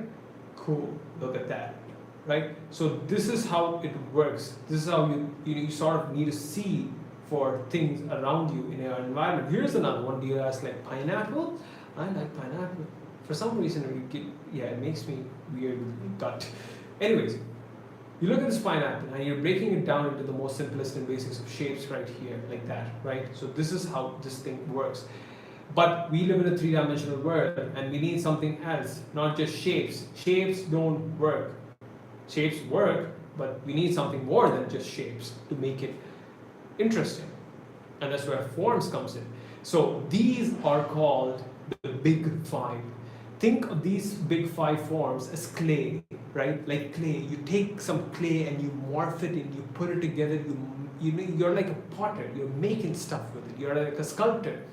Cool, look at that, right? So this is how it works. This is how you sort of need to see for things around you in your environment. Here's another one. Do you guys like pineapple? I like pineapple. For some reason, it makes me weird with my gut. Anyways, you look at this pineapple and you're breaking it down into the most simplest and basics of shapes right here, like that, right? So this is how this thing works. But we live in a three-dimensional world and we need something else, not just shapes. Shapes don't work. Shapes work, but we need something more than just shapes to make it interesting. And that's where forms comes in. So these are called the big five. Think of these big five forms as clay, right? Like clay. You take some clay and you morph it and you put it together. You're like a potter. You're making stuff with it. You're like a sculptor.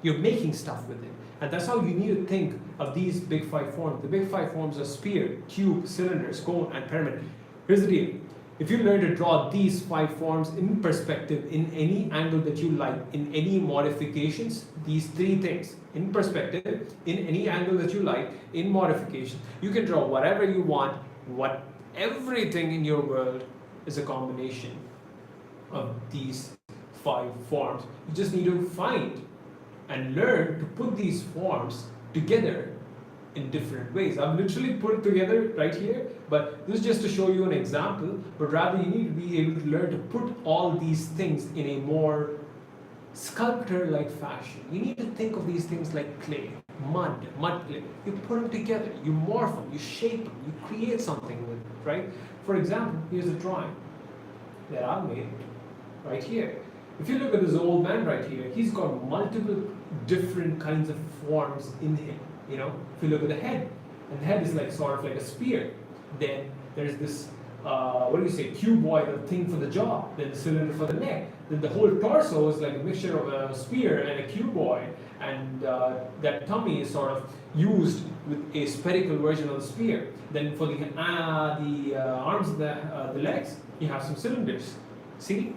You're making stuff with it. And that's how you need to think of these big five forms. The big five forms are sphere, cube, cylinder, cone, and pyramid. Here's the deal. If you learn to draw these five forms in perspective, in any angle that you like, in any modifications, these three things, in perspective, in any angle that you like, in modifications, you can draw whatever you want. Everything in your world is a combination of these five forms. You just need to find and learn to put these forms together in different ways. I've literally put it together right here, but this is just to show you an example, but rather you need to be able to learn to put all these things in a more sculptor-like fashion. You need to think of these things like clay, mud clay. You put them together, you morph them, you shape them, you create something with it, right? For example, here's a drawing that I've made right here. If you look at this old man right here, he's got multiple different kinds of forms in him. You know, if you look at the head, and the head is like sort of like a spear. Then there's this, cuboid, the thing for the jaw. Then the cylinder for the neck. Then the whole torso is like a mixture of a spear and a cuboid, and that tummy is sort of used with a spherical version of the spear. Then for the arms and the legs, you have some cylinders. See?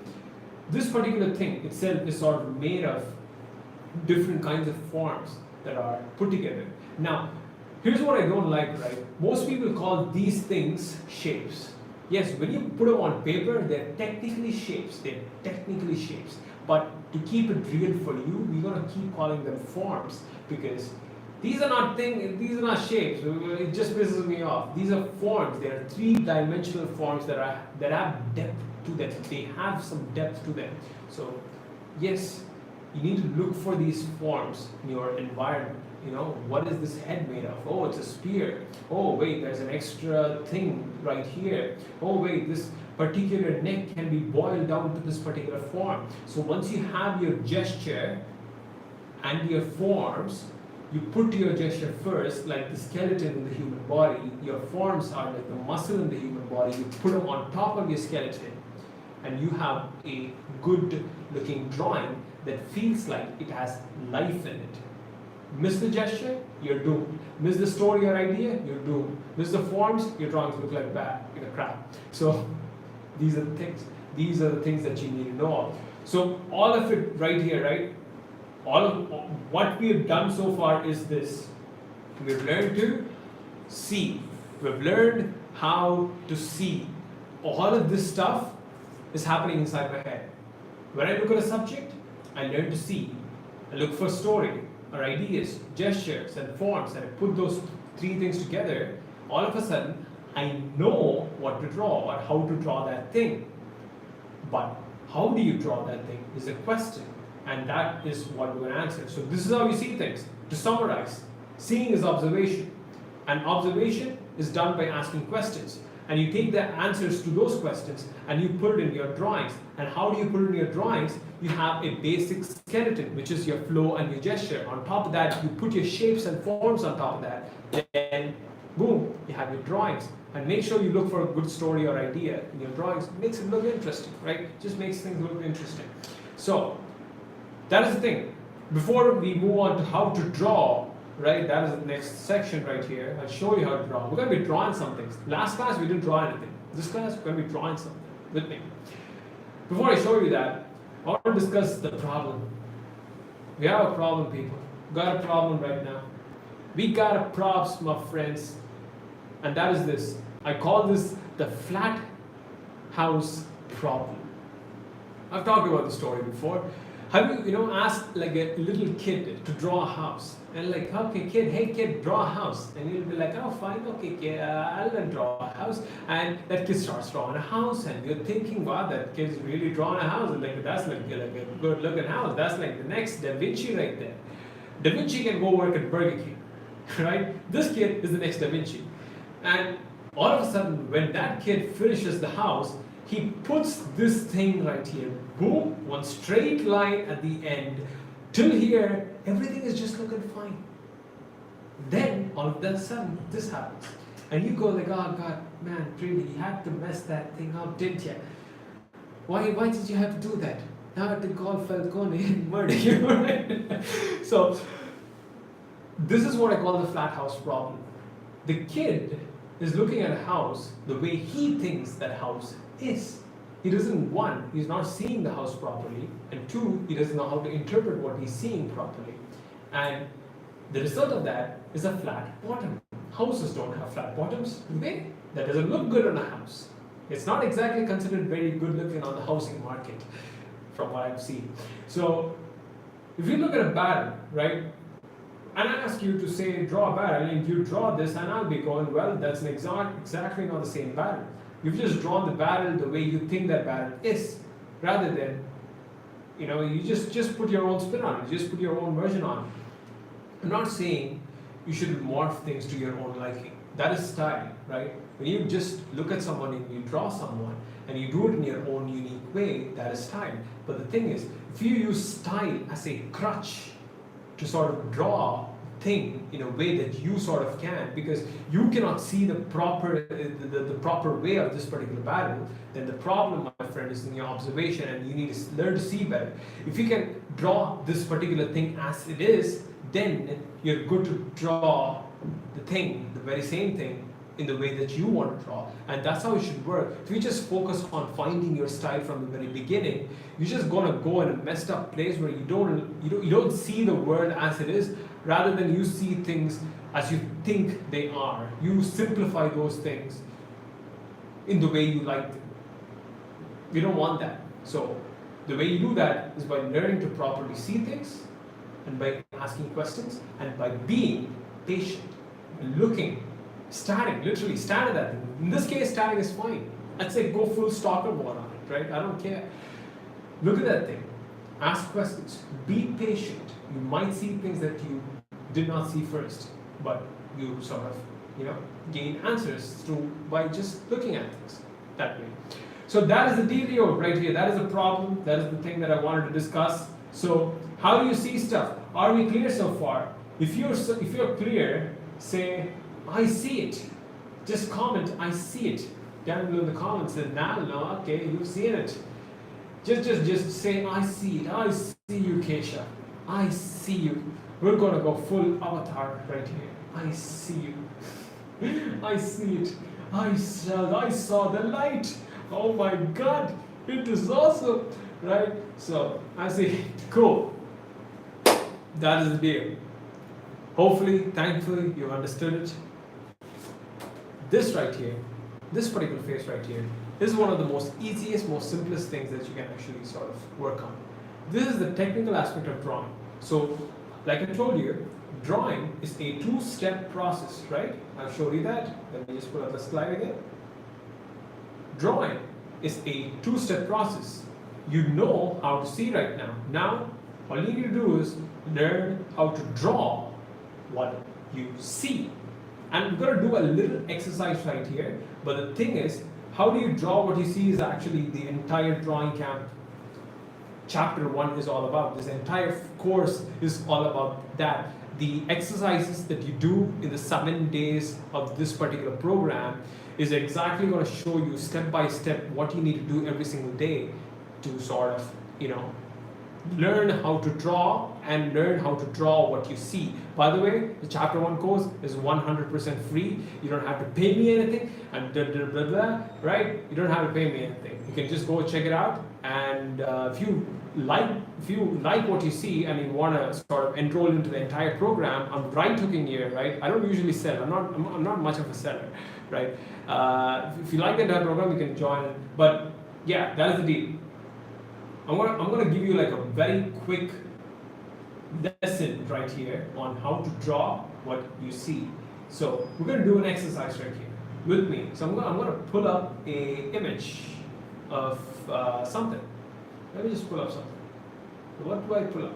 This particular thing itself is sort of made of different kinds of forms that are put together. Now, Here's what I don't like, right? Most people call these things shapes. Yes, when you put them on paper, they're technically shapes. They're technically shapes. But to keep it real for you, we're gonna keep calling them forms because these are not things. These are not shapes. It just pisses me off. These are forms. They are three-dimensional forms that have depth to them. They have some depth to them. So, yes, you need to look for these forms in your environment. You know, what is this head made of? Oh, it's a spear. Oh, wait, there's an extra thing right here. Oh, wait, this particular neck can be boiled down to this particular form. So once you have your gesture and your forms, you put your gesture first, like the skeleton in the human body. Your forms are like the muscle in the human body. You put them on top of your skeleton, and you have a good-looking drawing that feels like it has life in it. Miss the gesture, you're doomed. Miss the story or idea, you're doomed. Miss the forms, your drawings look like crap. So these are the things. These are the things that you need to know of. So all of it right here, right? All of what we have done so far is this. We've learned to see. We've learned how to see. All of this stuff is happening inside my head. When I look at a subject, I learn to see. I look for story or ideas, gestures and forms, and I put those three things together. All of a sudden, I know what to draw or how to draw that thing. But how do you draw that thing is a question. And that is what we're going to answer. So this is how you see things. To summarize, seeing is observation. And observation is done by asking questions. And you take the answers to those questions and you put it in your drawings. And how do you put it in your drawings? You have a basic skeleton, which is your flow and your gesture. On top of that, you put your shapes and forms on top of that. Then, boom, you have your drawings. And make sure you look for a good story or idea in your drawings. It makes it look interesting, right? Just makes things look interesting. So, that is the thing. Before we move on to how to draw, right, that is the next section right here. I'll show you how to draw. We're going to be drawing some things. Last class, we didn't draw anything. This class, we're going to be drawing something with me. Before I show you that, I want to discuss the problem. We have a problem, people. We got a problem right now. We got a props, my friends. And that is this. I call this the flat house problem. I've talked about the story before. Have you, asked like a little kid to draw a house? And like, okay, kid, hey kid, draw a house. And you'll be like, oh, fine, okay, kid, I'll draw a house. And that kid starts drawing a house, and you're thinking, wow, that kid's really drawing a house. And like, that's like a good looking house. That's like the next Da Vinci right there. Da Vinci can go work at Burger King, right? This kid is the next Da Vinci. And all of a sudden, when that kid finishes the house, he puts this thing right here, boom, one straight line at the end. Till here, everything is just looking fine. Then, all of a sudden, this happens. And you go like, oh God, man, really, you had to mess that thing up, didn't you? Why did you have to do that? Now I have to call Falcone and murder you, right? So, this is what I call the flat house problem. The kid is looking at a house the way he thinks that house is. He doesn't, one, he's not seeing the house properly, and two, he doesn't know how to interpret what he's seeing properly. And the result of that is a flat bottom. Houses don't have flat bottoms, do they? That doesn't look good on a house. It's not exactly considered very good looking on the housing market, from what I've seen. So, if you look at a barrel, right, and I ask you to say, draw a barrel, and you draw this, and I'll be going, well, that's exactly not the same barrel. You've just drawn the barrel the way you think that barrel is, rather than, you just put your own spin on it, you just put your own version on it. I'm not saying you should morph things to your own liking. That is style, right? When you just look at someone and you draw someone, and you do it in your own unique way, that is style. But the thing is, if you use style as a crutch to sort of draw thing in a way that you sort of can, because you cannot see the proper way of this particular barrel, then the problem, my friend, is in your observation, and you need to learn to see better. If you can draw this particular thing as it is, then you're good to draw the thing, the very same thing, in the way that you want to draw, and that's how it should work. If you just focus on finding your style from the very beginning, you're just gonna go in a messed up place where you don't see the world as it is, rather than you see things as you think they are. You simplify those things in the way you like them. We don't want that. So the way you do that is by learning to properly see things, and by asking questions, and by being patient, and looking, literally stand at that thing. In this case, standing is fine. I'd say go full stalker mode on it, right? I don't care. Look at that thing. Ask questions. Be patient. You might see things that you did not see first, but you sort of, gain answers by just looking at things that way. So that is the dealio right here. That is a problem. That is the thing that I wanted to discuss. So how do you see stuff? Are we clear so far? If you're clear, say, I see it. Just comment, I see it. Down below in the comments, say, no, okay, you've seen it. Just say, I see it. I see you, Kesha. I see you. We're gonna go full avatar right here. I see you. I see it. I saw the light. Oh my God, it is awesome, right? So I see, cool. That is the deal. Hopefully, thankfully, you understood it. This right here, this particular face right here, is one of the most easiest, most simplest things that you can actually sort of work on. This is the technical aspect of drawing. So, like I told you, drawing is a two-step process, right? I'll show you that. Let me just pull up the slide again. Drawing is a two-step process. You know how to see right now. Now, all you need to do is learn how to draw what you see. And we're going to do a little exercise right here. But the thing is, how do you draw what you see is actually the entire drawing camp. Chapter 1 is all about. This entire course is all about that. The exercises that you do in the 7 days of this particular program is exactly going to show you step by step what you need to do every single day to sort of, learn how to draw and learn how to draw what you see. By the way, the chapter 1 course is 100% free. You don't have to pay me anything and blah, blah, blah, blah, right? You don't have to pay me anything. You can just go check it out, and if you like what you see and you want to sort of enroll into the entire program, I'm right hooking here, right? I don't usually sell. I'm not much of a seller, right? If you like the entire program, you can join it. But yeah, that is the deal. I'm gonna give you like a very quick lesson right here on how to draw what you see. So we're gonna do an exercise right here with me. So I'm gonna pull up a image of something. Let me just pull up something. What do I pull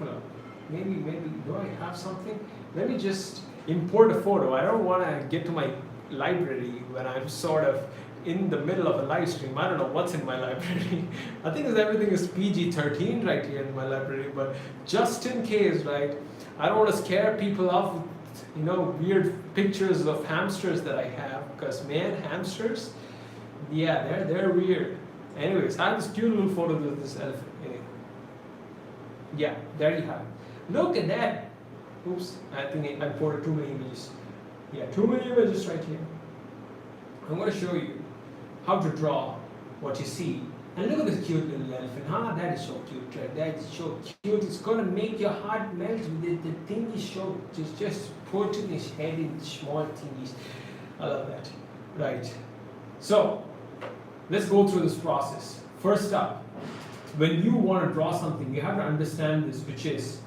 up? Maybe do I have something? Let me just import a photo. I don't want to get to my library when I'm sort of in the middle of a live stream. I don't know what's in my library. I think everything is PG-13 right here in my library, but just in case, right? I don't want to scare people off with, weird pictures of hamsters that I have, because man, hamsters, yeah, they're weird. Anyways, I have this cute little photo of this elephant. Anyway. Yeah, there you have it. Look at that. Oops, I think I imported too many images. Yeah, too many images right here. I'm going to show you how to draw what you see. And look at this cute little elephant. That is so cute, right? That is so cute. It's going to make your heart melt. The thing is so, just putting his head in small thingies. I love that. Right. So, let's go through this process. First up, when you want to draw something, you have to understand this, which is,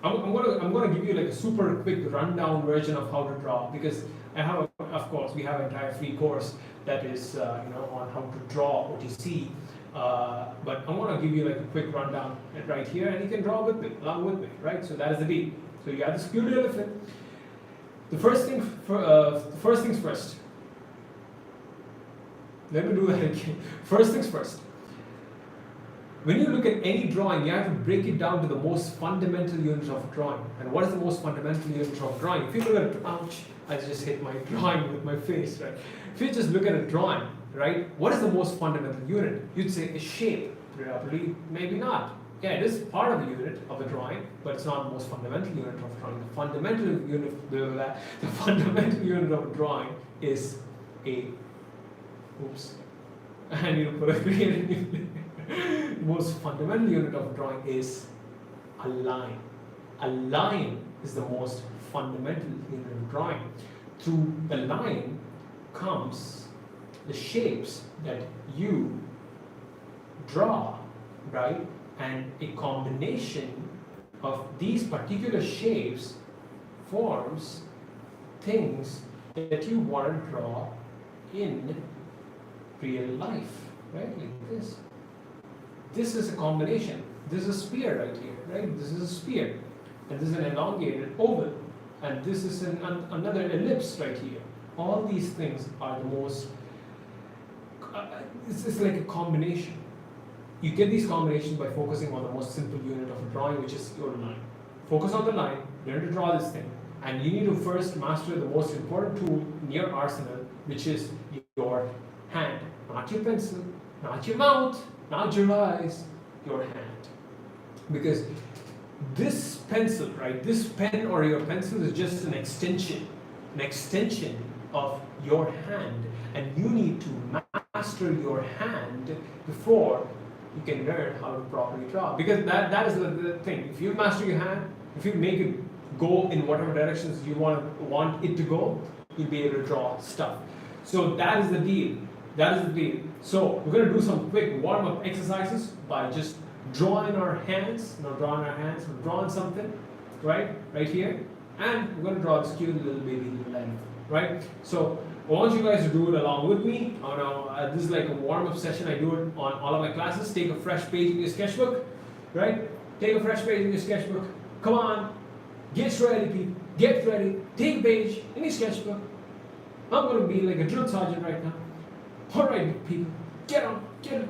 I'm going to give you like a super quick rundown version of how to draw, because I have, of course, we have an entire free course that is, on how to draw what you see. But I want to give you like a quick rundown right here, and you can draw with me, along with me, right? So that is the deal. So you have this cute elephant. The first things first. Let me do that again. First things first. When you look at any drawing, you have to break it down to the most fundamental unit of drawing. And what is the most fundamental unit of drawing? If you look at ouch, I just hit my drawing with my face, right? If you just look at a drawing, right, what is the most fundamental unit? You'd say a shape. Probably, maybe not. Yeah, it is part of the unit of a drawing, but it's not the most fundamental unit of drawing. The fundamental unit of a drawing is a, oops, I need to put a creative the most fundamental unit of drawing is a line. A line is the most fundamental unit of drawing. Through the line comes the shapes that you draw, right? And a combination of these particular shapes forms things that you want to draw in real life, right? Like this. This is a combination. This is a sphere right here, right? This is a sphere, and this is an elongated oval, and this is another ellipse right here. All these things are the most, it's like a combination. You get these combinations by focusing on the most simple unit of a drawing, which is your line. Focus on the line, learn to draw this thing, and you need to first master the most important tool in your arsenal, which is your hand. Not your pencil, not your mouth, not your eyes, your hand. Because this pencil, right, this pen or your pencil is just an extension of your hand, and you need to master your hand before you can learn how to properly draw. Because that is the thing. If you master your hand, if you make it go in whatever directions you want it to go, you'll be able to draw stuff. So that is the deal. That is the deal. So we're going to do some quick warm-up exercises by just drawing our hands. We're drawing something, right here, and we're going to draw this cute little baby lemon, right? So I want you guys to do it along with me. This is like a warm-up session. I do it on all of my classes. Take a fresh page in your sketchbook, right? Take a fresh page in your sketchbook. Come on, get ready, people. Get ready. Take a page in your sketchbook. I'm going to be like a drill sergeant right now. All right, people, get it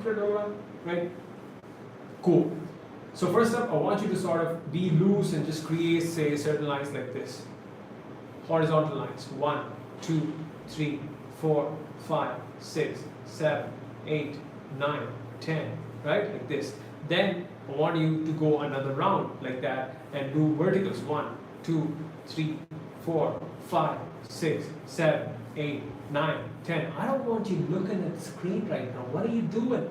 right? Cool. So first up, I want you to sort of be loose and just create, say, certain lines like this. Horizontal lines. 1, 2, 3, 4, 5, 6, 7, 8, 9, 10, right? Like this. Then I want you to go another round like that and do verticals. 1, 2, 3, 4, 5, 6, 7, 8, 9, 10. I don't want you looking at the screen right now. What are you doing?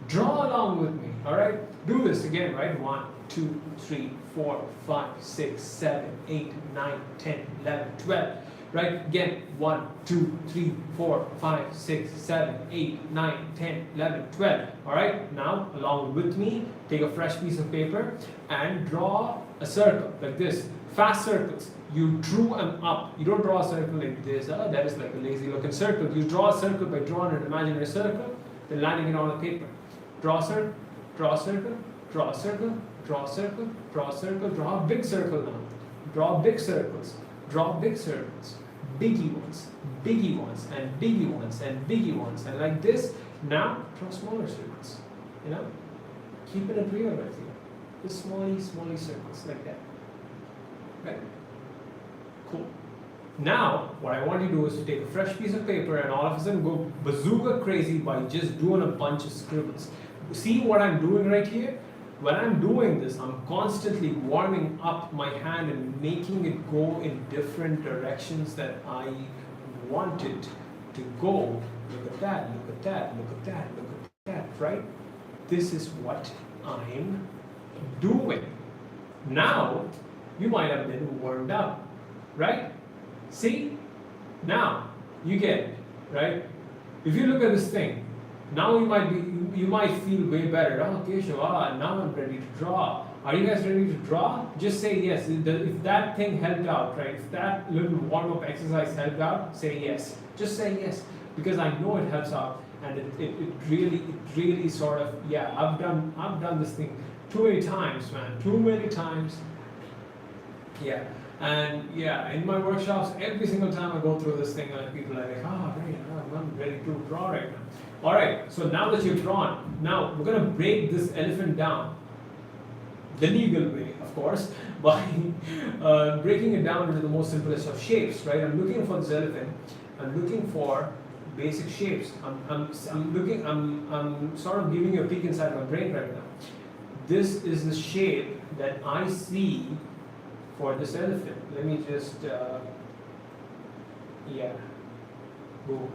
Draw along with me, all right? Do this again, right? 1, 2, 3, 4, 5, 6, 7, 8, 9, 10, 11, 12. Right? Again, 1, 2, 3, 4, 5, 6, 7, 8, 9, 10, 11, 12. All right? Now, along with me, take a fresh piece of paper and draw a circle like this. Fast circles. You drew them up. You don't draw a circle like this. That is like a lazy looking circle. You draw a circle by drawing an imaginary circle, then landing it on the paper. Draw a circle, draw a circle, draw a circle, draw a circle, draw a circle, draw a big circle now. Draw big circles, draw big circles, biggie ones, and biggie ones, and biggie ones, and like this. Now, draw smaller circles, keeping it real right here. Just smally circles like that, right? Cool. Now, what I want you to do is to take a fresh piece of paper and all of a sudden go bazooka crazy by just doing a bunch of scribbles. See what I'm doing right here? When I'm doing this, I'm constantly warming up my hand and making it go in different directions that I want it to go. Look at that, look at that, look at that, look at that, right? This is what I'm doing. Now, you might have been warmed up, right? See? Now, you get it, right? If you look at this thing, now you might feel way better. Okay, sure, now I'm ready to draw. Are you guys ready to draw? Just say yes. If that thing helped out, right? If that little warm-up exercise helped out, say yes. Just say yes. Because I know it helps out, and it really sort of, yeah, I've done this thing too many times, man. Too many times. Yeah. And yeah, in my workshops, every single time I go through this thing, people are like, great, I'm ready to draw right now. All right, so now that you've drawn, now we're gonna break this elephant down the legal way, of course, by breaking it down into the most simplest of shapes, right? I'm looking for this elephant. I'm looking for basic shapes. I'm sort of giving you a peek inside my brain right now. This is the shape that I see for this elephant. Let me just, Boom.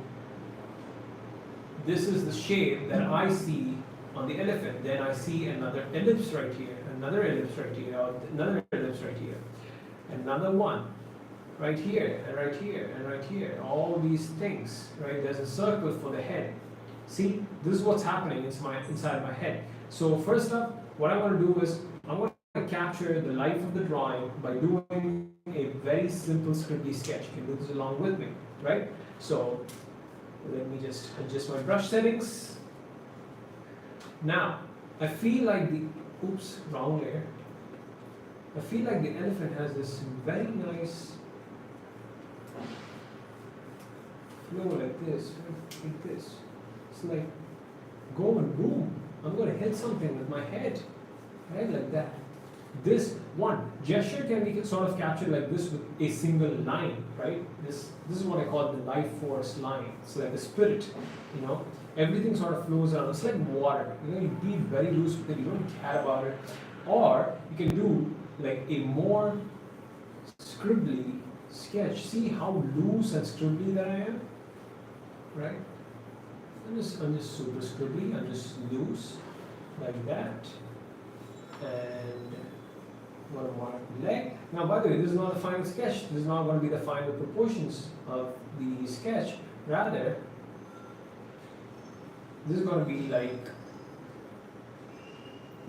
This is the shape that I see on the elephant. Then I see another ellipse right here, another ellipse right here, or another ellipse right here, another one right here, and right here, and right here. All these things, right? There's a circle for the head. See, this is what's happening inside my head. So first up, what I'm going to do is I'm going to capture the life of the drawing by doing a very simple scribbly sketch. You can do this along with me, right? So let me just adjust my brush settings. Now, I feel like oops, wrong layer. I feel like the elephant has this very nice flow like this, like this. It's like, go and boom, I'm going to hit something with my head, right, like that. This one gesture can be sort of captured like this with a single line, right? This is what I call the life force line. It's like a spirit, you know. Everything sort of flows around. It's like water. You know, you be very loose with it. You don't care about it. Or you can do like a more scribbly sketch. See how loose and scribbly that I am, right? I'm just super scribbly. I'm just loose like that. And I'm going to mark the leg. Now, by the way, this is not a final sketch. This is not going to be the final proportions of the sketch. Rather, this is going to be like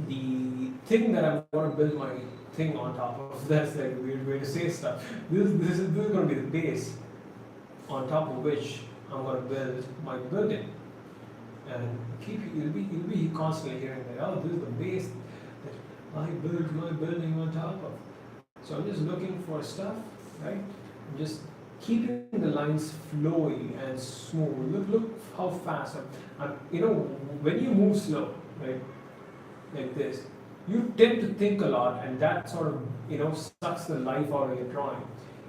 the thing that I'm going to build my thing on top of. That's like a weird way to say stuff. This is going to be the base on top of which I'm going to build my building. And you'll be constantly hearing that, oh, this is the base that I build my building on top of. So I'm just looking for stuff, right? I'm just keeping the lines flowy and smooth. Look how fast I'm. You know, when you move slow, right, like this, you tend to think a lot, and that sort of, you know, sucks the life out of your drawing.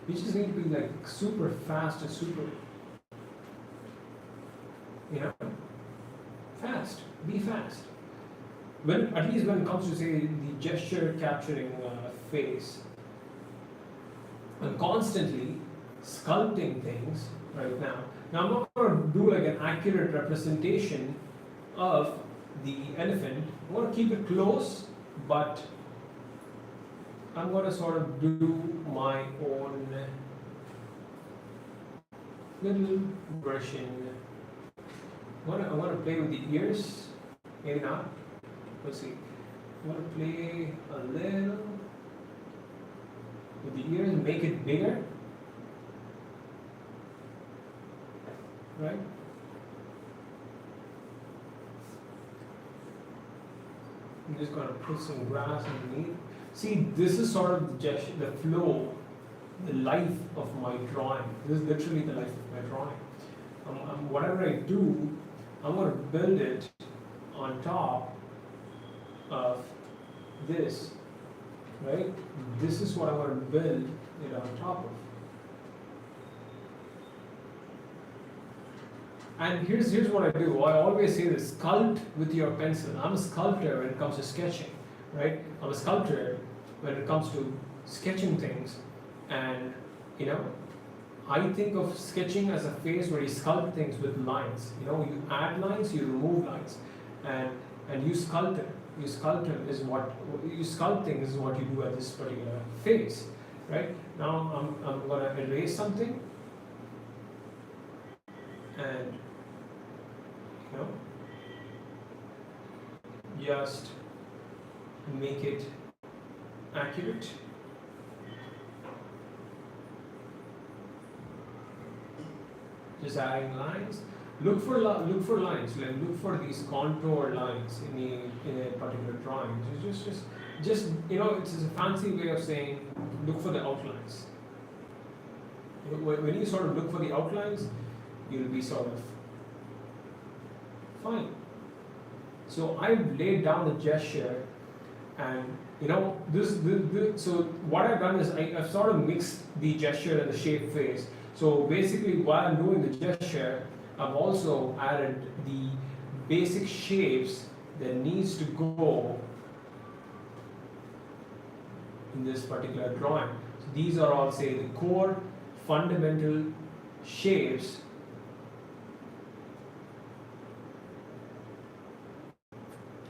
You just need to be like super fast and super, you know, fast. Be fast. At least when it comes to, say, the gesture capturing phase, I'm constantly sculpting things right now. Now I'm not going to do like an accurate representation of the elephant. I want to keep it close, but I'm going to sort of do my own little version. I want to play with the ears, maybe not. Let's see. I want to play a little with the ears, make it bigger, right? I'm just going to put some grass underneath. See, this is sort of the gesture, the flow, the life of my drawing. This is literally the life of my drawing. Whatever I do, I'm going to build it on top of this, right? This is what I want to build it on top of. And here's what I do. I always say this: sculpt with your pencil. I'm a sculptor when it comes to sketching, right? I'm a sculptor when it comes to sketching things, and you know, I think of sketching as a phase where you sculpt things with lines. You know, you add lines, you remove lines, and you sculpt it. You sculpt things is what you do at this particular phase, right? Now I'm going to erase something, and you know, just make it accurate. Just adding lines. Look for lines. Like look for these contour lines in a particular drawing. Just you know, it's a fancy way of saying look for the outlines. When you sort of look for the outlines, you'll be sort of fine. So I've laid down the gesture, and you know so what I've done is I've sort of mixed the gesture and the shape phase. So basically, while I'm doing the gesture, I've also added the basic shapes that needs to go in this particular drawing. So these are all, say, the core fundamental shapes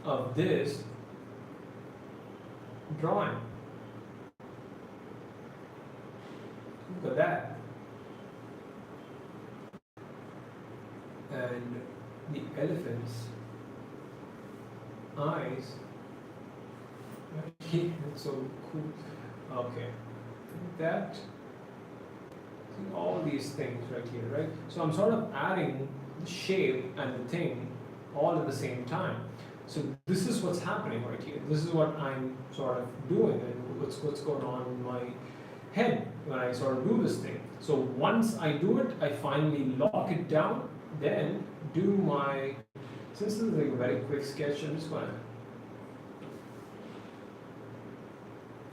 of this drawing. Look at that. And the elephant's eyes. Okay, that's so cool. Okay, that. See all these things right here, right? So I'm sort of adding the shape and the thing all at the same time. So this is what's happening right here. This is what I'm sort of doing, and what's going on in my head when I sort of do this thing. So once I do it, I finally lock it down, then do my, since this is like a very quick sketch, I'm just gonna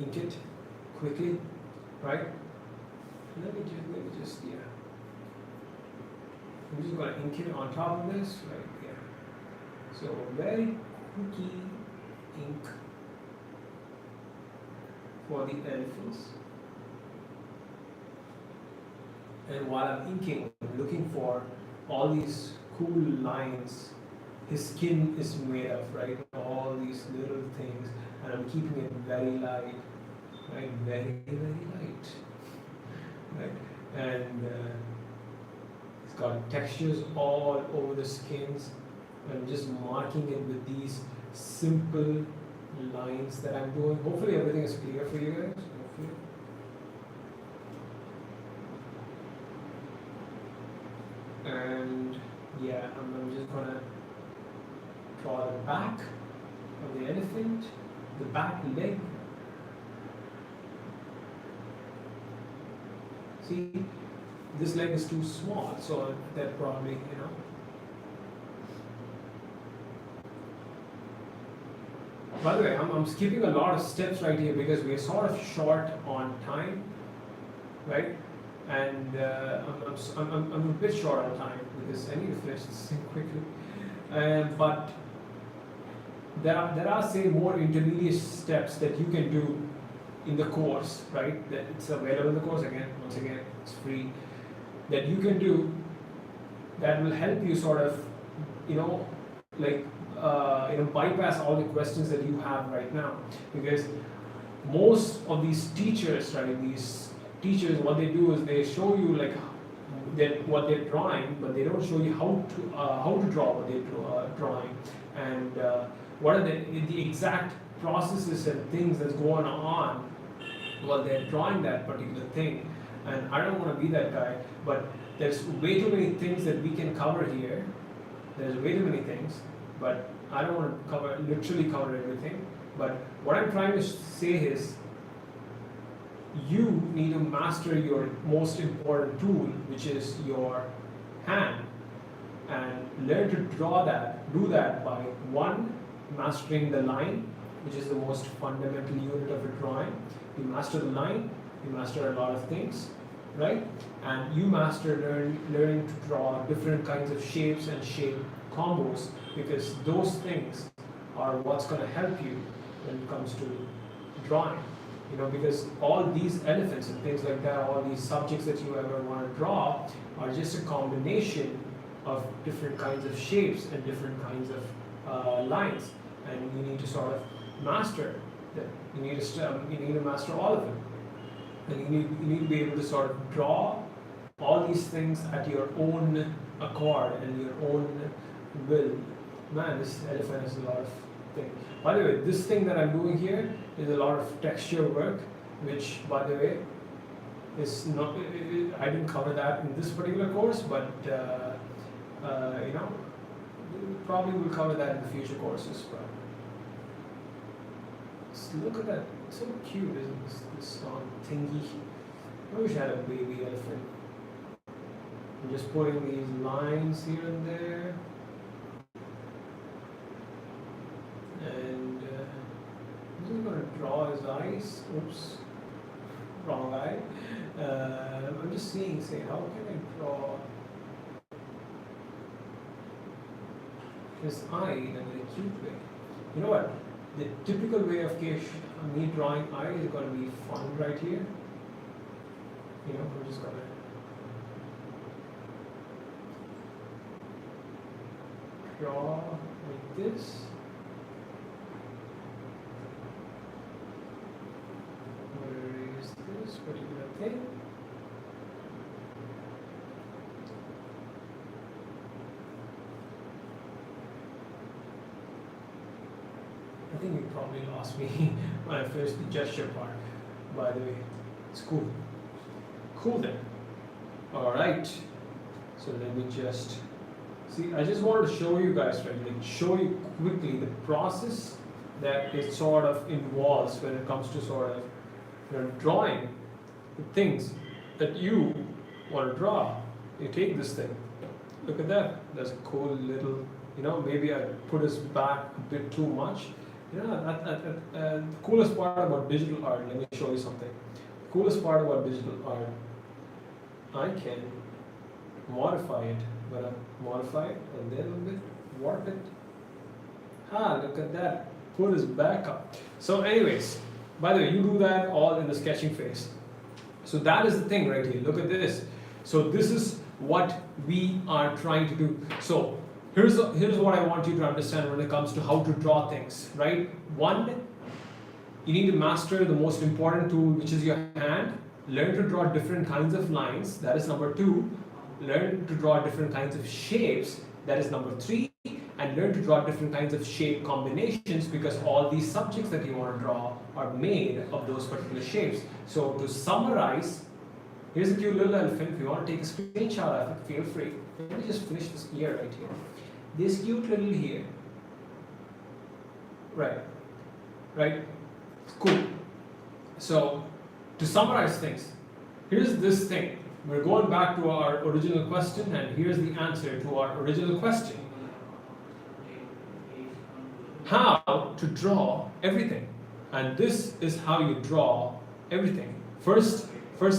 ink it quickly, right? Let me just, yeah. I'm just gonna ink it on top of this, right? Yeah. So very quickie ink for the elephants. And while I'm inking, I'm looking for all these cool lines his skin is made of, right? All these little things, and I'm keeping it very light, right? Very, very light, right? And it's got textures all over the skins. I'm just marking it with these simple lines that I'm doing. Hopefully everything is clear for you guys. Hopefully. And yeah, I'm just gonna draw the back of the elephant, the back leg. See, this leg is too small, so that probably, By the way, I'm skipping a lot of steps right here because we're sort of short on time, right? And I'm a bit short on time because I need to finish this thing quickly. But there are say more intermediate steps that you can do in the course, right? That it's available in the course again. Once again, it's free. That you can do that will help you sort of, like bypass all the questions that you have right now, because most of these teachers, right? These teachers, what they do is they show you like what they're drawing, but they don't show you how to draw what they're drawing, and what are the exact processes and things that's going on while they're drawing that particular thing. And I don't want to be that guy, but there's way too many things that we can cover here. There's way too many things, but I don't want to literally cover everything. But what I'm trying to say is, you need to master your most important tool, which is your hand, and learn to do that by one, mastering the line, which is the most fundamental unit of a drawing. You master the line, you master a lot of things, right? And you master learning to draw different kinds of shapes and shape combos, because those things are what's going to help you when it comes to drawing. Because all these elephants and things like that, all these subjects that you ever want to draw are just a combination of different kinds of shapes and different kinds of lines, and you need to sort of master them. You need to master all of them, and you need to be able to sort of draw all these things at your own accord and your own will. Man, this elephant has a lot of things. By the way, this thing that I'm doing here is a lot of texture work, which, by the way, is not. I didn't cover that in this particular course, but probably will cover that in the future courses. But just look at that. It's so cute, isn't this thingy? I wish I had a baby elephant. I'm just putting these lines here and there. And I'm just going to draw his eyes. Oops, wrong eye. I'm just saying, how can I draw his eye in a very cute way? You know what? The typical way of me drawing eye is going to be fun right here. I'm just going to draw like this. particular thing. I think you probably lost me when I finished the gesture part. By the way, it's cool. Cool then. All right. So let me just see. I just wanted to show you guys, right? Like show you quickly the process that it sort of involves when it comes to sort of drawing the things that you want to draw. You take this thing. Look at that. That's a cool little. Maybe I put this back a bit too much. The coolest part about digital art, let me show you something. The coolest part about digital art, I can modify it, but I modify it and then a little bit warp it. Look at that. Put this back up. So anyways, by the way, you do that all in the sketching phase. So that is the thing right here. Look at this. So this is what we are trying to do. So here's what I want you to understand when it comes to how to draw things, right? One, you need to master the most important tool, which is your hand. Learn to draw different kinds of lines. That is number two. Learn to draw different kinds of shapes. That is number three. And learn to draw different kinds of shape combinations, because all these subjects that you want to draw are made of those particular shapes. So to summarize, here's a cute little elephant. If you want to take a screenshot of it, feel free. Let me just finish this ear right here. This cute little here. Right. It's cool. So to summarize things, here's this thing. We're going back to our original question, and here's the answer to our original question. How to draw everything. And this is how you draw everything. First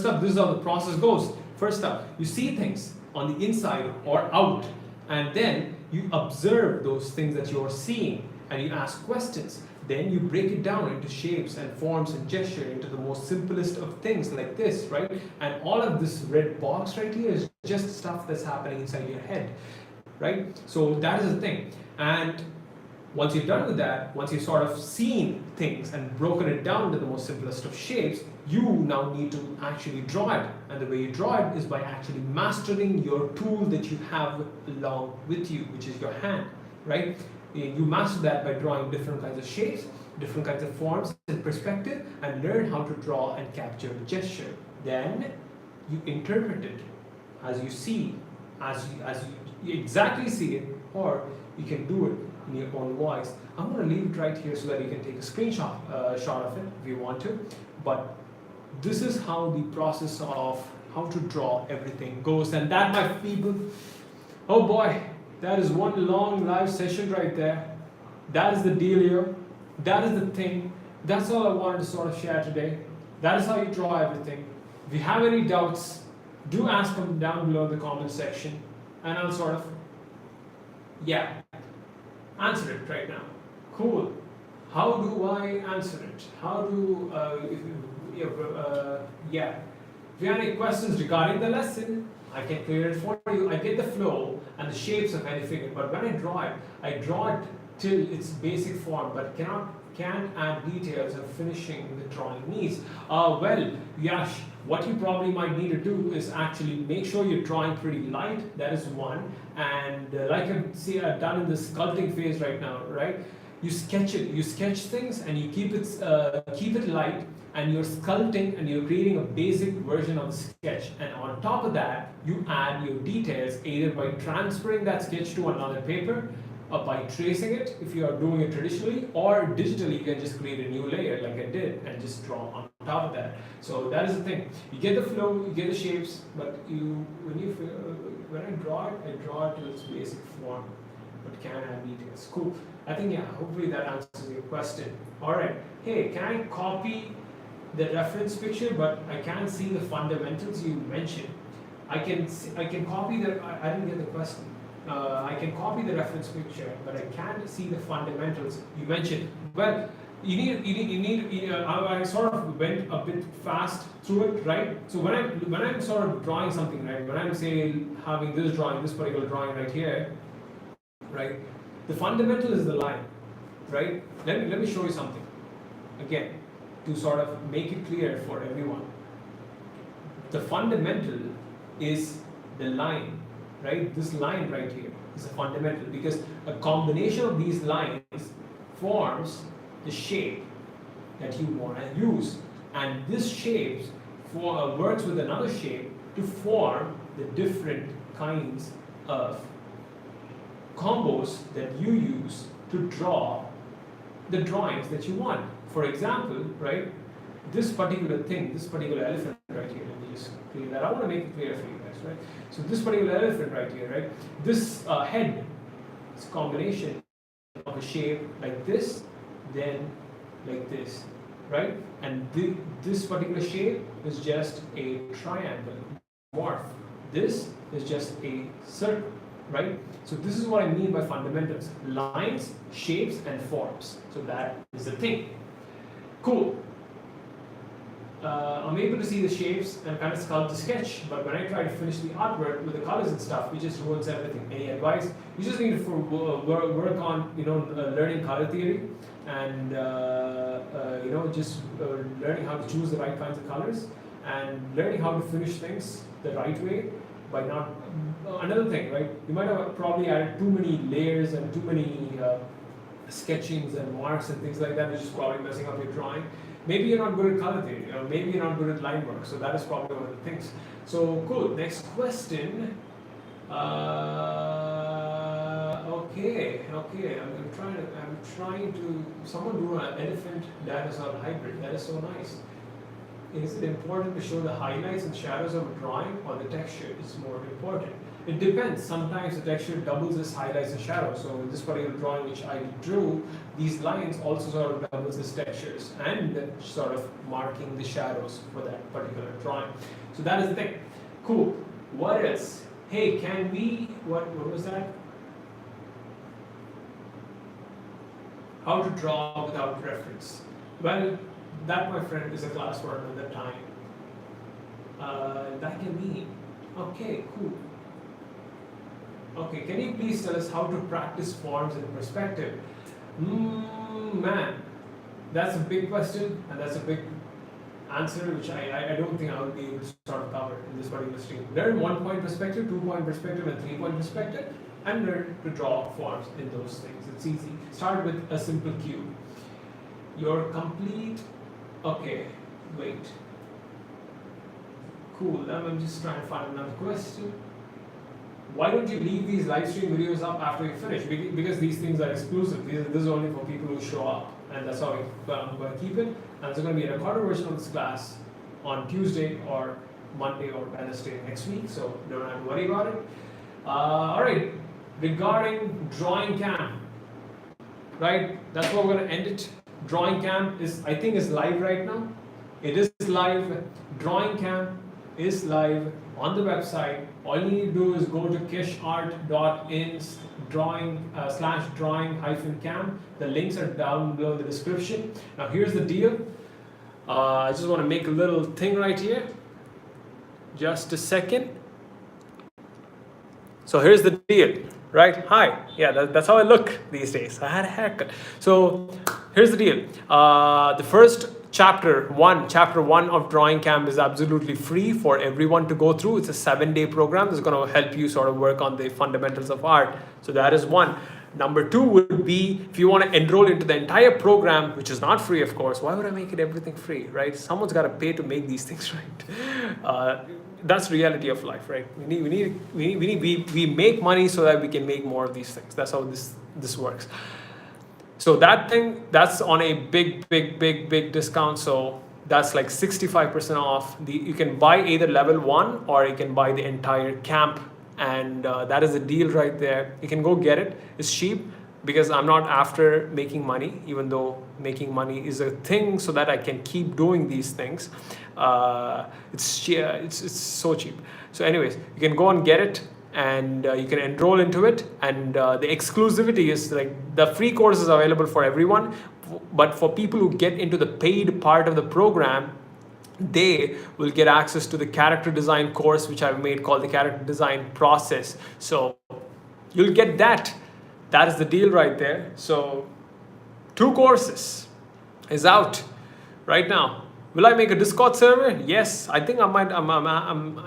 up, this is how the process goes. First up, you see things on the inside or out, and then you observe those things that you're seeing, and you ask questions. Then you break it down into shapes and forms and gesture into the most simplest of things like this, right? And all of this red box right here is just stuff that's happening inside your head, right? So that is the thing. And once you're done with that, once you've sort of seen things and broken it down to the most simplest of shapes, you now need to actually draw it. And the way you draw it is by actually mastering your tool that you have along with you, which is your hand, right? You master that by drawing different kinds of shapes, different kinds of forms and perspective, and learn how to draw and capture the gesture. Then you interpret it as you see, as you exactly see it, or you can do it in your own voice. I'm going to leave it right here so that you can take a screenshot shot of it if you want to. But this is how the process of how to draw everything goes. And that, my people, oh boy, that is one long live session right there. That is the dealio. That is the thing. That's all I wanted to sort of share today. That is how you draw everything. If you have any doubts, do ask them down below in the comment section, and I'll sort of, answer it right now. Cool. How do I answer it? How do, if you have any questions regarding the lesson, I can clear it for you. I get the flow and the shapes of any figure, but when I draw it till its basic form, but can't add details of finishing the drawing needs. Well, Yash, what you probably might need to do is actually make sure you're drawing pretty light. That is one. And like I've done in the sculpting phase right now, right? You sketch it. You sketch things and you keep it light. And you're sculpting and you're creating a basic version of the sketch. And on top of that, you add your details either by transferring that sketch to another paper, or by tracing it if you are doing it traditionally, or digitally you can just create a new layer like I did and just draw on top of that. So that is the thing. You get the flow, you get the shapes, but when I draw it to its basic form, but can add details. Cool. I think hopefully that answers your question. All right. Hey, can I copy the reference picture, but I can't see the fundamentals you mentioned? I can copy the. I didn't get the question. I can copy the reference picture, but I can't see the fundamentals you mentioned. Well, you need. I sort of went a bit fast through it, right? So when I'm sort of drawing something, right? When I'm saying having this particular drawing right here, right? The fundamental is the line, right? Let me show you something again to sort of make it clear for everyone. The fundamental is the line, right? This line right here is a fundamental because a combination of these lines forms the shape that you want to use, and this shape works with another shape to form the different kinds of combos that you use to draw the drawings that you want. For example, right, this particular thing, this particular elephant right here, let me just clear that. I want to make it clear for you guys, right? So this particular elephant right here, right, this head is a combination of a shape like this, then like this, right? And this particular shape is just a triangle morph. This is just a circle, right? So this is what I mean by fundamentals: lines, shapes, and forms. So that is the thing. Cool. I'm able to see the shapes and kind of sculpt the sketch, but when I try to finish the artwork with the colors and stuff, it just ruins everything. Any advice? You just need to work on, learning color theory and just learning how to choose the right kinds of colors and learning how to finish things the right way by not. Another thing, right? You might have probably added too many layers and too many sketchings and marks and things like that, which is probably messing up your drawing. Maybe you're not good at color theory, or maybe you're not good at line work. So that is probably one of the things. So cool. Next question. Okay. I'm trying to. Someone do an elephant dinosaur hybrid. That is so nice. Is it important to show the highlights and shadows of a drawing, or the texture is more important? It depends. Sometimes the texture doubles as highlights and shadows. So in this particular drawing which I drew, these lines also sort of doubles as textures and sort of marking the shadows for that particular drawing. So that is the thing. Cool. What else? Hey, can we, what was that? How to draw without reference. Well, that, my friend, is a class for another time. That can be. Okay, cool. Okay, can you please tell us how to practice forms in perspective? Man, that's a big question, and that's a big answer, which I don't think I would be able to sort of cover in this particular stream. Learn 1-point perspective, 2-point perspective, and 3-point perspective, and learn to draw forms in those things. It's easy. Start with a simple cube. Your complete. Okay, wait. Cool. I'm just trying to find another question. Why don't you leave these live stream videos up after you finish? Because these things are exclusive. This is only for people who show up, and that's how I'm going to keep it. And there's going to be a recorded version of this class on Tuesday or Monday or Wednesday next week, so don't have to worry about it. All right, regarding drawing camp, right? That's what we're going to end it. Drawing camp is, I think, is live right now. It is live. Drawing camp is live on the website. All you need to do is go to kishart.in/drawing-camp. The links are down below in the description. Now here's the deal. I just want to make a little thing right here. Just a second. So here's the deal, right? Hi. Yeah, that's how I look these days. I had a haircut. So here's the deal. The first chapter one of Drawing Camp is absolutely free for everyone to go through. It's a 7-day program that's going to help you sort of work on the fundamentals of art. So that is one. Number 2 would be, if you want to enroll into the entire program, which is not free, of course. Why would I make it everything free, right? Someone's got to pay to make these things right. That's reality of life, right? We make money so that we can make more of these things. That's how this works. So that thing, that's on a big discount. So that's like 65% off. You can buy either level 1 or you can buy the entire camp. And that is the deal right there. You can go get it. It's cheap because I'm not after making money, even though making money is a thing so that I can keep doing these things. It's so cheap. So anyways, you can go and get it. And you can enroll into it, and the exclusivity is like the free course is available for everyone, but for people who get into the paid part of the program, they will get access to the character design course which I've made called the character design process. So you'll get that. That is the deal right there. So 2 courses is out right now. Will I make a Discord server? Yes, I think I might.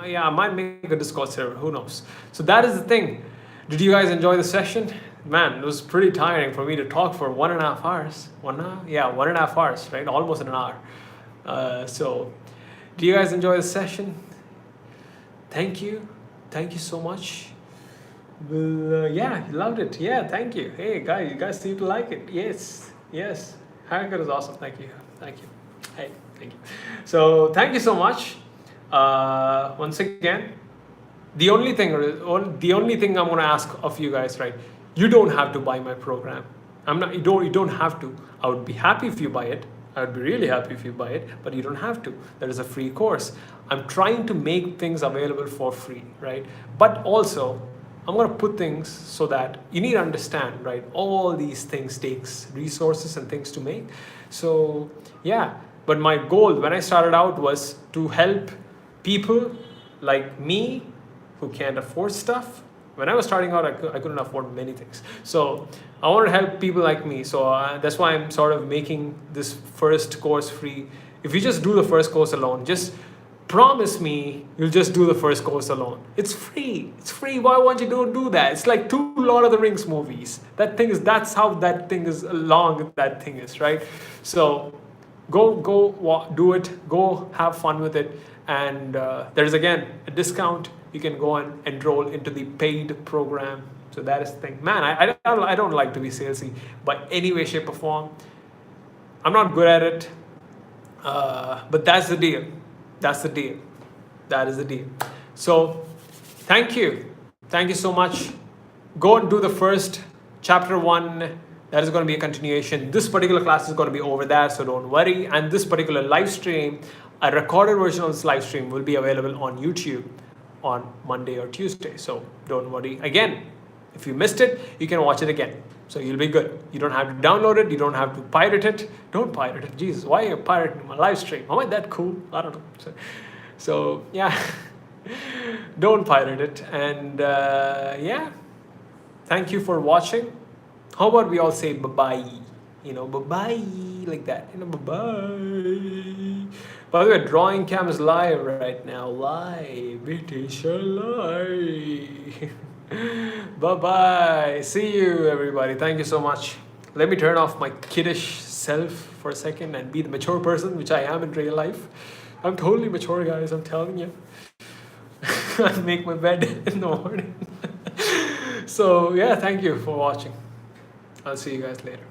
Yeah, I might make a Discord server. Who knows? So that is the thing. Did you guys enjoy the session? Man, it was pretty tiring for me to talk for 1.5 hours. 1 hour? Yeah, 1.5 hours, right? Almost an hour. So, do you guys enjoy the session? Thank you. Thank you so much. Well, yeah, you loved it. Yeah, thank you. Hey, guys, you guys seem to like it. Yes, yes. Haircut is awesome. Thank you. Thank you. Hey, thank you. So, thank you so much. Once again, the only thing I'm going to ask of you guys, right? You don't have to buy my program. You don't have to. I would be happy if you buy it. I would be really happy if you buy it, but you don't have to. There is a free course. I'm trying to make things available for free, right? But also, I'm going to put things so that you need to understand, right? All these things takes resources and things to make. So yeah, but my goal when I started out was to help people like me who can't afford stuff. When I was starting out, I couldn't afford many things. So I want to help people like me. So that's why I'm sort of making this first course free. If you just do the first course alone, just promise me you'll just do the first course alone. It's free. It's free. Why won't you do that? It's like 2 Lord of the Rings movies. That's how that thing is long that thing is, right? So go do it. Go have fun with it. And there's again a discount. You can go and enroll into the paid program. So that is the thing. Man, I don't like to be salesy by any way, shape, or form. I'm not good at it. But that's the deal. That's the deal. That is the deal. So thank you. Thank you so much. Go and do the first chapter 1. That is going to be a continuation. This particular class is going to be over there, so don't worry. And this particular live stream, a recorded version of this live stream will be available on YouTube on Monday or Tuesday. So don't worry. Again, if you missed it, you can watch it again. So you'll be good. You don't have to download it. You don't have to pirate it. Don't pirate it. Jesus, why are you pirating my live stream? Am I that cool? I don't know. So yeah, don't pirate it. And yeah, thank you for watching. How about we all say bye-bye? Bye-bye, like that. Bye-bye. By the way, Drawing Cam is live right now. Live. It is live. Bye-bye. See you, everybody. Thank you so much. Let me turn off my kiddish self for a second and be the mature person, which I am in real life. I'm totally mature, guys. I'm telling you. I make my bed in the morning. So, yeah, thank you for watching. I'll see you guys later.